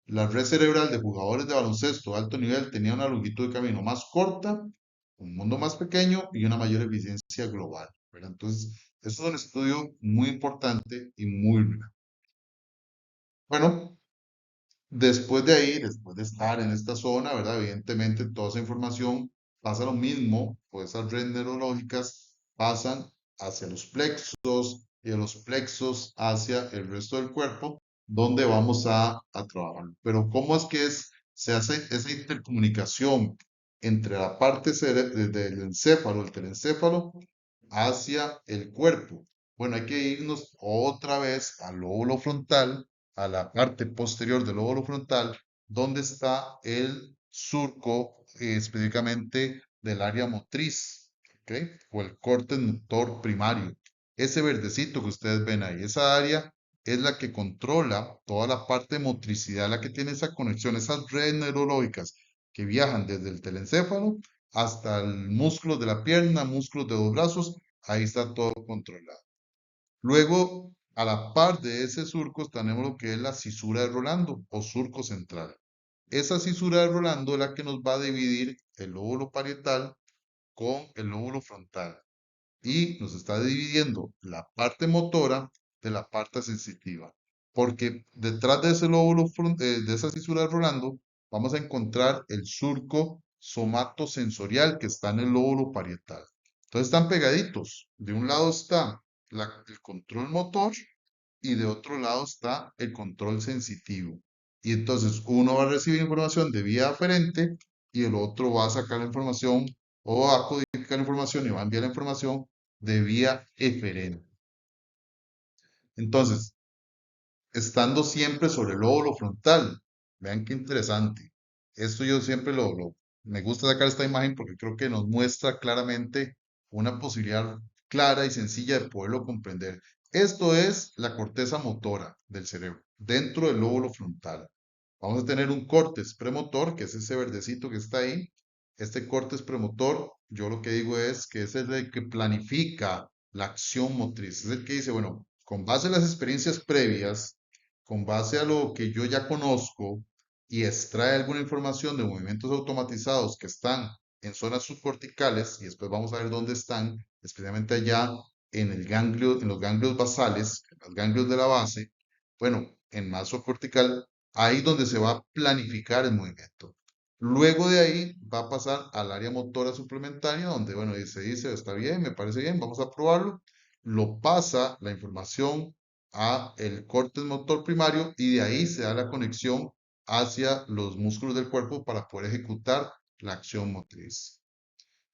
La red cerebral de jugadores de baloncesto de alto nivel tenía una longitud de camino más corta, un mundo más pequeño y una mayor eficiencia global, ¿verdad? Entonces, eso es un estudio muy importante y muy real. Bueno, después de ahí, después de estar en esta zona, ¿verdad? Evidentemente, toda esa información pasa lo mismo, pues esas redes neurológicas pasan hacia los plexos y de los plexos hacia el resto del cuerpo, donde vamos a trabajar. Pero ¿cómo es que se hace esa intercomunicación entre la parte del encéfalo, el telencéfalo, hacia el cuerpo? Bueno, hay que irnos otra vez al lóbulo frontal, a la parte posterior del lóbulo frontal, donde está el surco específicamente del área motriz, ¿ok? O el corte motor primario. Ese verdecito que ustedes ven ahí, esa área es la que controla toda la parte de motricidad, la que tiene esa conexión, esas redes neurológicas que viajan desde el telencéfalo hasta el músculo de la pierna, músculos de los brazos, ahí está todo controlado. Luego, a la par de ese surco, tenemos lo que es la cisura de Rolando o surco central. Esa cisura de Rolando es la que nos va a dividir el lóbulo parietal con el lóbulo frontal y nos está dividiendo la parte motora de la parte sensitiva. Porque detrás de ese lóbulo, de esa cisura de Rolando, vamos a encontrar el surco somatosensorial que está en el lóbulo parietal. Entonces están pegaditos. De un lado está el control motor y de otro lado está el control sensitivo. Y entonces uno va a recibir información de vía aferente y el otro va a sacar la información o va a codificar la información y va a enviar la información de vía eferente. Entonces, estando siempre sobre el lóbulo frontal, vean qué interesante. Esto yo siempre me gusta sacar esta imagen porque creo que nos muestra claramente una posibilidad clara y sencilla de poderlo comprender. Esto es la corteza motora del cerebro, dentro del lóbulo frontal. Vamos a tener un córtex premotor, que es ese verdecito que está ahí. Este córtex premotor, yo lo que digo es que es el que planifica la acción motriz. Es el que dice, bueno, con base en las experiencias previas, con base a lo que yo ya conozco y extrae alguna información de movimientos automatizados que están en zonas subcorticales, y después vamos a ver dónde están, especialmente allá en el ganglio, en los ganglios basales, en los ganglios de la base, bueno, en más subcortical, ahí donde se va a planificar el movimiento. Luego de ahí va a pasar al área motora suplementaria, donde, bueno, se dice, está bien, me parece bien, vamos a probarlo. Lo pasa la información a el córtex motor primario y de ahí se da la conexión hacia los músculos del cuerpo para poder ejecutar la acción motriz.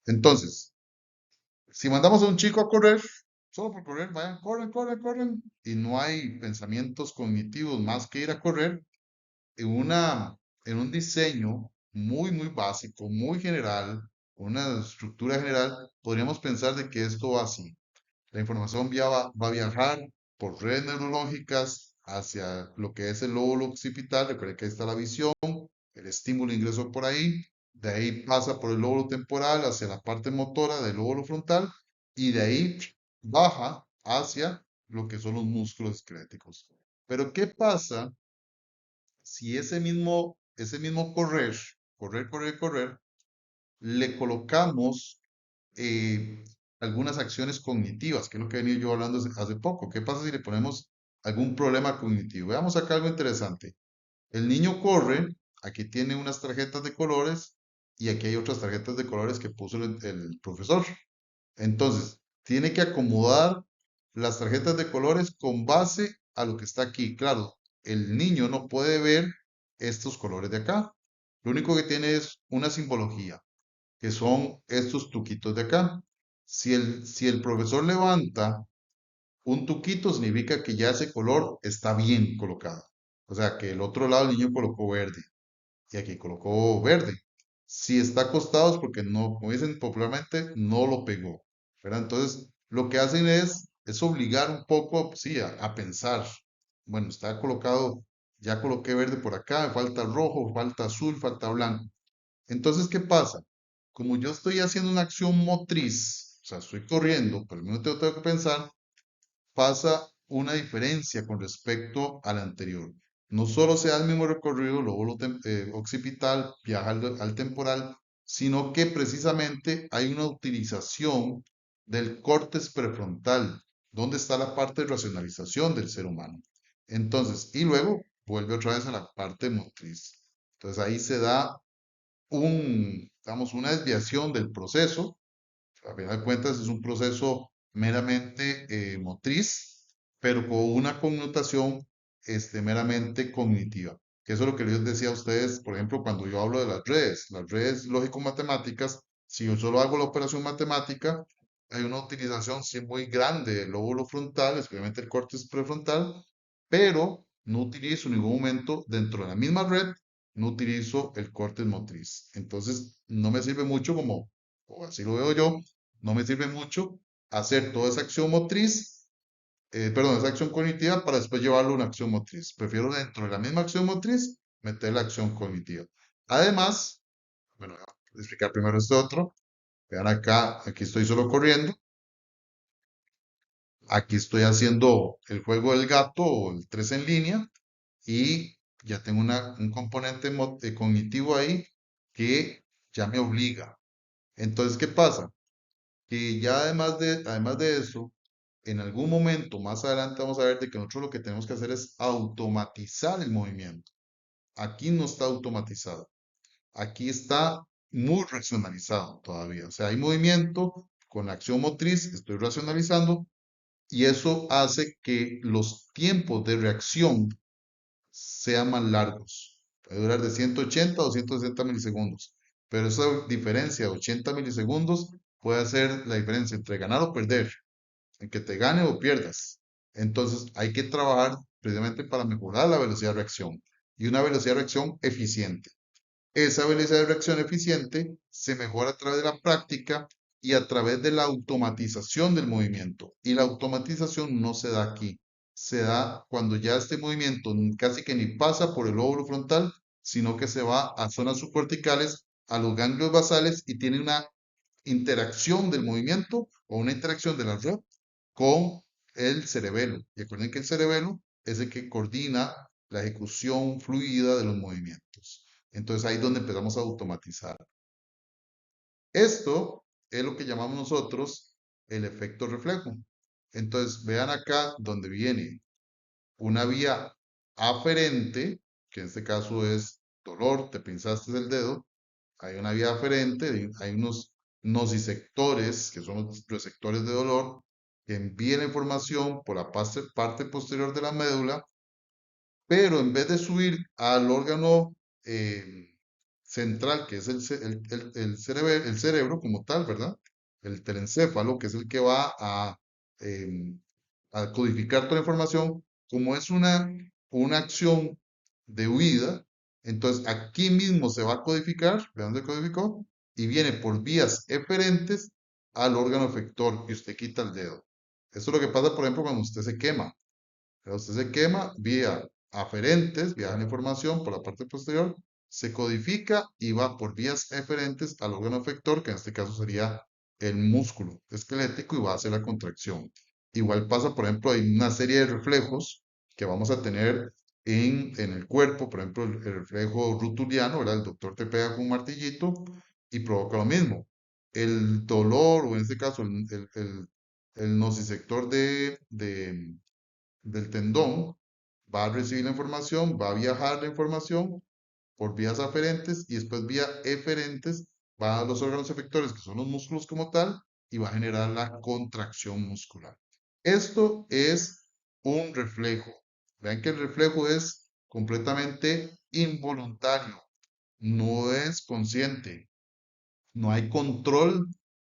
Entonces, si mandamos a un chico a correr, solo por correr, vayan, corren, corren, corren, y no hay pensamientos cognitivos más que ir a correr, en en un diseño muy, muy básico, muy general, una estructura general, podríamos pensar de que esto va así. La información va a viajar por redes neurológicas hacia lo que es el lóbulo occipital. Recuerden que ahí está la visión, el estímulo ingresó por ahí, de ahí pasa por el lóbulo temporal hacia la parte motora del lóbulo frontal y de ahí baja hacia lo que son los músculos esqueléticos. Pero ¿qué pasa si ese mismo correr, le colocamos eh, algunas acciones cognitivas, que es lo que he venido yo hablando hace poco? ¿Qué pasa si le ponemos algún problema cognitivo? Veamos acá algo interesante. El niño corre, aquí tiene unas tarjetas de colores y aquí hay otras tarjetas de colores que puso el profesor. Entonces, tiene que acomodar las tarjetas de colores con base a lo que está aquí. Claro, el niño no puede ver estos colores de acá. Lo único que tiene es una simbología, que son estos tuquitos de acá. Si el profesor levanta un tuquito, significa que ya ese color está bien colocado. O sea, que el otro lado el niño colocó verde y aquí colocó verde. Si está acostado es porque no, como dicen popularmente, no lo pegó, ¿verdad? Entonces, lo que hacen es obligar un poco, sí, a pensar. Bueno, está colocado, ya coloqué verde por acá, me falta rojo, falta azul, falta blanco. Entonces, ¿qué pasa? Como yo estoy haciendo una acción motriz, o sea, estoy corriendo, pero al mismo tiempo tengo que pensar, pasa una diferencia con respecto al anterior. No solo se da el mismo recorrido, el lóbulo occipital viaja al temporal, sino que precisamente hay una utilización del córtex prefrontal, donde está la parte de racionalización del ser humano. Entonces, y luego vuelve otra vez a la parte motriz. Entonces ahí se da digamos, una desviación del proceso. A final de cuentas es un proceso meramente motriz, pero con una connotación meramente cognitiva. Que eso es lo que yo les decía a ustedes, por ejemplo, cuando yo hablo de las redes lógico-matemáticas, si yo solo hago la operación matemática, hay una utilización sí muy grande del lóbulo frontal, especialmente el córtex prefrontal, pero no utilizo en ningún momento dentro de la misma red, no utilizo el córtex motriz. Entonces, no me sirve mucho como, o así lo veo yo, no me sirve mucho hacer toda esa acción motriz, perdón, esa acción cognitiva para después llevarlo a una acción motriz. Prefiero dentro de la misma acción motriz meter la acción cognitiva. Además, bueno, voy a explicar primero este otro. Vean acá, aquí estoy solo corriendo. Aquí estoy haciendo el juego del gato o el 3 en línea y ya tengo un componente cognitivo ahí que ya me obliga. Entonces, ¿qué pasa? Que ya además de eso, en algún momento más adelante vamos a ver de que nosotros lo que tenemos que hacer es automatizar el movimiento. Aquí no está automatizado. Aquí está muy racionalizado todavía. O sea, hay movimiento con la acción motriz, estoy racionalizando y eso hace que los tiempos de reacción sean más largos. Puede durar de 180 a 260 milisegundos. Pero esa diferencia de 80 milisegundos puede hacer la diferencia entre ganar o perder, en que te gane o pierdas. Entonces hay que trabajar precisamente para mejorar la velocidad de reacción y una velocidad de reacción eficiente. Esa velocidad de reacción eficiente se mejora a través de la práctica y a través de la automatización del movimiento. Y la automatización no se da aquí, se da cuando ya este movimiento casi que ni pasa por el lóbulo frontal, sino que se va a zonas subcorticales, a los ganglios basales y tiene una interacción del movimiento o una interacción de la red con el cerebelo. Y recuerden que el cerebelo es el que coordina la ejecución fluida de los movimientos. Entonces ahí es donde empezamos a automatizar. Esto es lo que llamamos nosotros el efecto reflejo. Entonces vean acá donde viene una vía aferente, que en este caso es dolor, te pinzaste el dedo, hay una vía aferente, hay unos nociceptores, que son los receptores de dolor, que envían la información por la parte posterior de la médula, pero en vez de subir al órgano central, que es el cerebro como tal, ¿verdad? El telencéfalo, que es el que va a codificar toda la información, como es una acción de huida, entonces aquí mismo se va a codificar, vean dónde codificó, y viene por vías eferentes al órgano efector y usted quita el dedo. Eso es lo que pasa, por ejemplo, cuando usted se quema. Usted se quema vía aferentes, viaja la información por la parte posterior, se codifica y va por vías eferentes al órgano efector, que en este caso sería el músculo esquelético y va a hacer la contracción. Igual pasa, por ejemplo, hay una serie de reflejos que vamos a tener en el cuerpo, por ejemplo, el reflejo rutuliano, ¿verdad? El doctor te pega con un martillito y provoca lo mismo. El dolor, o en este caso, el nociceptor del tendón, va a recibir la información, va a viajar la información por vías aferentes y después vías eferentes va a los órganos efectores, que son los músculos como tal, y va a generar la contracción muscular. Esto es un reflejo. Vean que el reflejo es completamente involuntario, no es consciente. No hay control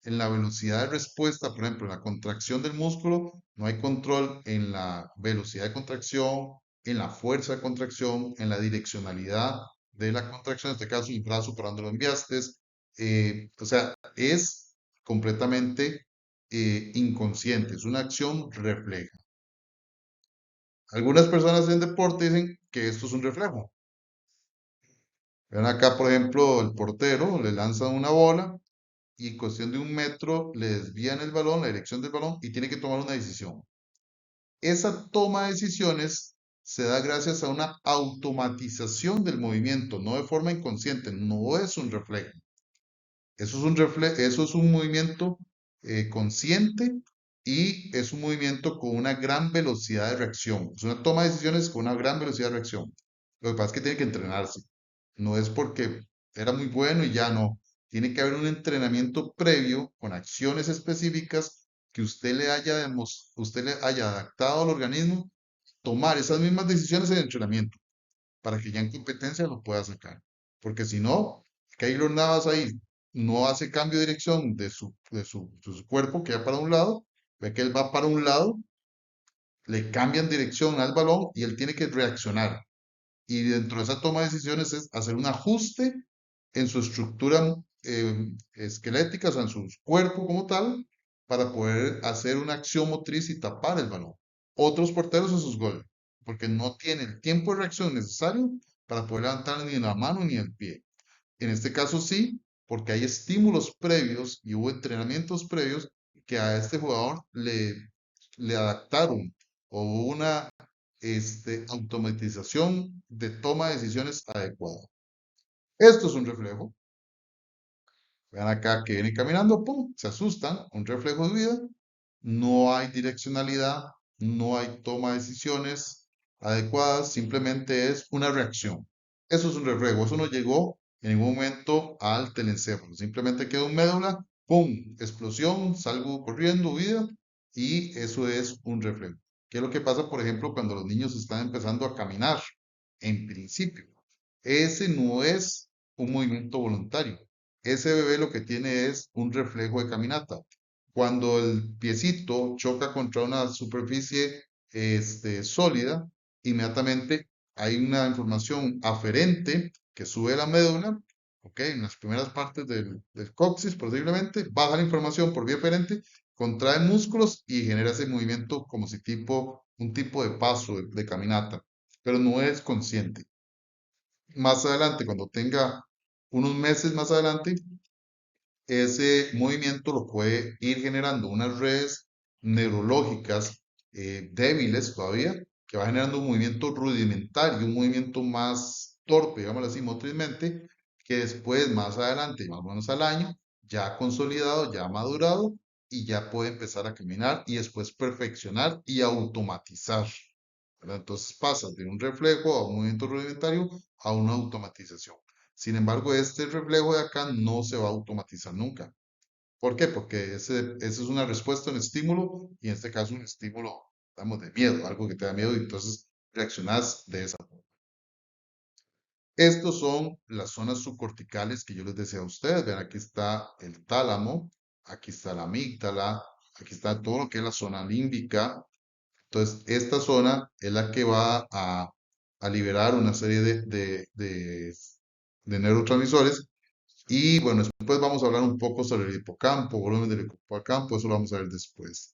en la velocidad de respuesta, por ejemplo, en la contracción del músculo, no hay control en la velocidad de contracción, en la fuerza de contracción, en la direccionalidad de la contracción, en este caso el brazo para donde lo enviaste. O sea, es completamente inconsciente, es una acción refleja. Algunas personas en deporte dicen que esto es un reflejo. Ven acá, por ejemplo, el portero le lanza una bola y en cuestión de 1 metro le desvían el balón, la dirección del balón y tiene que tomar una decisión. Esa toma de decisiones se da gracias a una automatización del movimiento, no de forma inconsciente, no es un reflejo. Eso es un movimiento consciente y es un movimiento con una gran velocidad de reacción. Es una toma de decisiones con una gran velocidad de reacción. Lo que pasa es que tiene que entrenarse. No es porque era muy bueno y ya no. Tiene que haber un entrenamiento previo con acciones específicas que usted le haya adaptado al organismo, tomar esas mismas decisiones en el entrenamiento para que ya en competencia lo pueda sacar. Porque si no, Keylor Navas ahí no hace cambio de dirección de su cuerpo, que va para un lado, ve que él va para un lado, le cambian dirección al balón y él tiene que reaccionar. Y dentro de esa toma de decisiones es hacer un ajuste en su estructura esquelética, o sea, en su cuerpo como tal, para poder hacer una acción motriz y tapar el balón. Otros porteros en sus goles, porque no tiene el tiempo de reacción necesario para poder levantar ni la mano ni el pie. En este caso sí, porque hay estímulos previos y hubo entrenamientos previos que a este jugador le adaptaron o hubo una automatización de toma de decisiones adecuada. Esto es un reflejo. Vean acá que vienen caminando, ¡pum! Se asustan, un reflejo de vida. No hay direccionalidad, no hay toma de decisiones adecuadas, simplemente es una reacción. Eso es un reflejo, eso no llegó en ningún momento al telencéfalo, simplemente queda un médula, ¡pum! Explosión, salgo corriendo, huida, y eso es un reflejo. ¿Qué es lo que pasa, por ejemplo, cuando los niños están empezando a caminar? En principio, ese no es un movimiento voluntario. Ese bebé lo que tiene es un reflejo de caminata. Cuando el piecito choca contra una superficie sólida, inmediatamente hay una información aferente que sube a la médula, ¿ok? En las primeras partes del coxis, posiblemente, baja la información por vía aferente, contrae músculos y genera ese movimiento como si un tipo de paso de caminata, pero no es consciente. Más adelante, cuando tenga unos meses más adelante, ese movimiento lo puede ir generando unas redes neurológicas débiles todavía, que va generando un movimiento rudimentario, un movimiento más torpe, digámoslo así, motrizmente, que después, más adelante, más o menos al año, ya consolidado, ya madurado, y ya puede empezar a caminar y después perfeccionar y automatizar, ¿verdad? Entonces pasa de un reflejo a un movimiento rudimentario a una automatización. Sin embargo, este reflejo de acá no se va a automatizar nunca. ¿Por qué? Porque ese es una respuesta a un estímulo y en este caso un estímulo, digamos, de miedo, algo que te da miedo y entonces reaccionas de esa forma. Estos son las zonas subcorticales que yo les decía a ustedes. Vean, aquí está el tálamo, aquí está la amígdala, aquí está todo lo que es la zona límbica. Entonces, esta zona es la que va a liberar una serie de neurotransmisores. Y bueno, después vamos a hablar un poco sobre el hipocampo, volumen del hipocampo, eso lo vamos a ver después.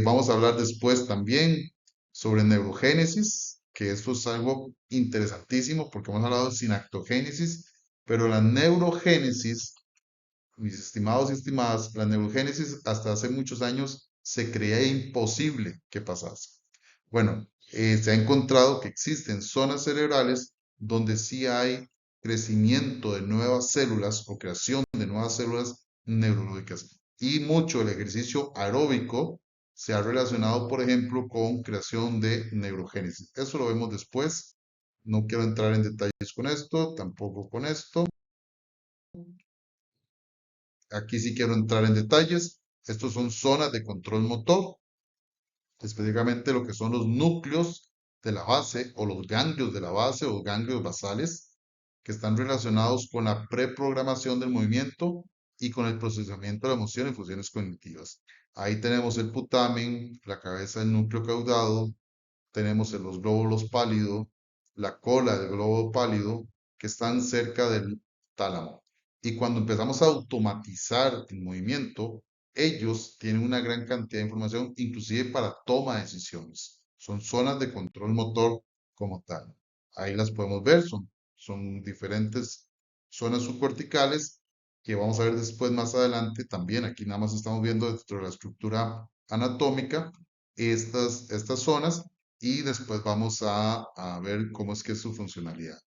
Vamos a hablar después también sobre neurogénesis, que esto es algo interesantísimo porque hemos hablado de sinaptogénesis, pero la neurogénesis mis estimados y estimadas, la neurogénesis hasta hace muchos años se creía imposible que pasase. Bueno, se ha encontrado que existen zonas cerebrales donde sí hay crecimiento de nuevas células o creación de nuevas células neurológicas. Y mucho el ejercicio aeróbico se ha relacionado, por ejemplo, con creación de neurogénesis. Eso lo vemos después. No quiero entrar en detalles con esto, tampoco con esto. Aquí sí quiero entrar en detalles. Estos son zonas de control motor, específicamente lo que son los núcleos de la base o los ganglios de la base o ganglios basales, que están relacionados con la preprogramación del movimiento y con el procesamiento de la emoción y funciones cognitivas. Ahí tenemos el putamen, la cabeza del núcleo caudado, tenemos en los glóbulos pálidos, la cola del glóbulo pálido, que están cerca del tálamo. Y cuando empezamos a automatizar el movimiento, ellos tienen una gran cantidad de información, inclusive para toma de decisiones. Son zonas de control motor como tal. Ahí las podemos ver, son diferentes zonas subcorticales que vamos a ver después más adelante. También aquí nada más estamos viendo dentro de la estructura anatómica estas zonas y después vamos a ver cómo es que es su funcionalidad.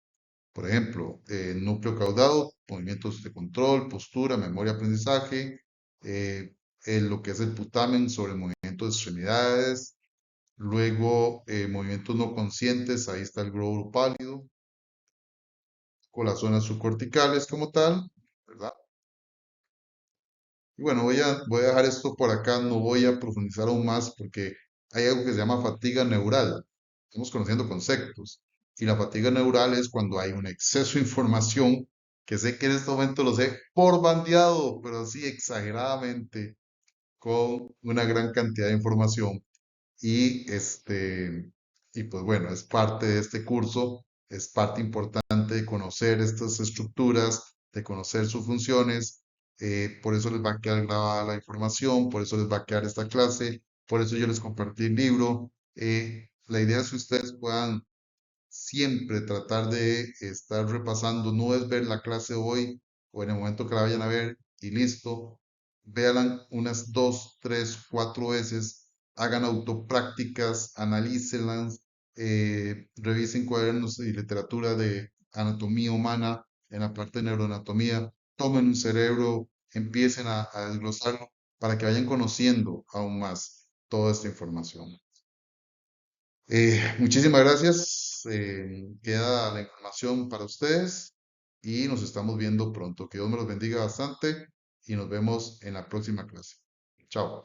Por ejemplo, núcleo caudado, movimientos de control, postura, memoria, aprendizaje, lo que es el putamen sobre el movimiento de extremidades, luego movimientos no conscientes, ahí está el glóbulo pálido, con las zonas subcorticales como tal, ¿verdad? Y bueno, voy a dejar esto por acá, no voy a profundizar aún más porque hay algo que se llama fatiga neural. Estamos conociendo conceptos. Y la fatiga neural es cuando hay un exceso de información, que sé que en este momento lo sé por bandeado, pero así exageradamente, con una gran cantidad de información. Y pues bueno, es parte de este curso, es parte importante de conocer estas estructuras, de conocer sus funciones. Por eso les va a quedar grabada la información, por eso les va a quedar esta clase, por eso yo les compartí el libro. La idea es que ustedes puedan siempre tratar de estar repasando, no es ver la clase hoy o en el momento que la vayan a ver y listo. Véanla unas dos, tres, cuatro veces, hagan autoprácticas, analícenlas, revisen cuadernos y literatura de anatomía humana en la parte de neuroanatomía, tomen un cerebro, empiecen a desglosarlo para que vayan conociendo aún más toda esta información. Muchísimas gracias. Queda la información para ustedes y nos estamos viendo pronto. Que Dios me los bendiga bastante y nos vemos en la próxima clase. Chao.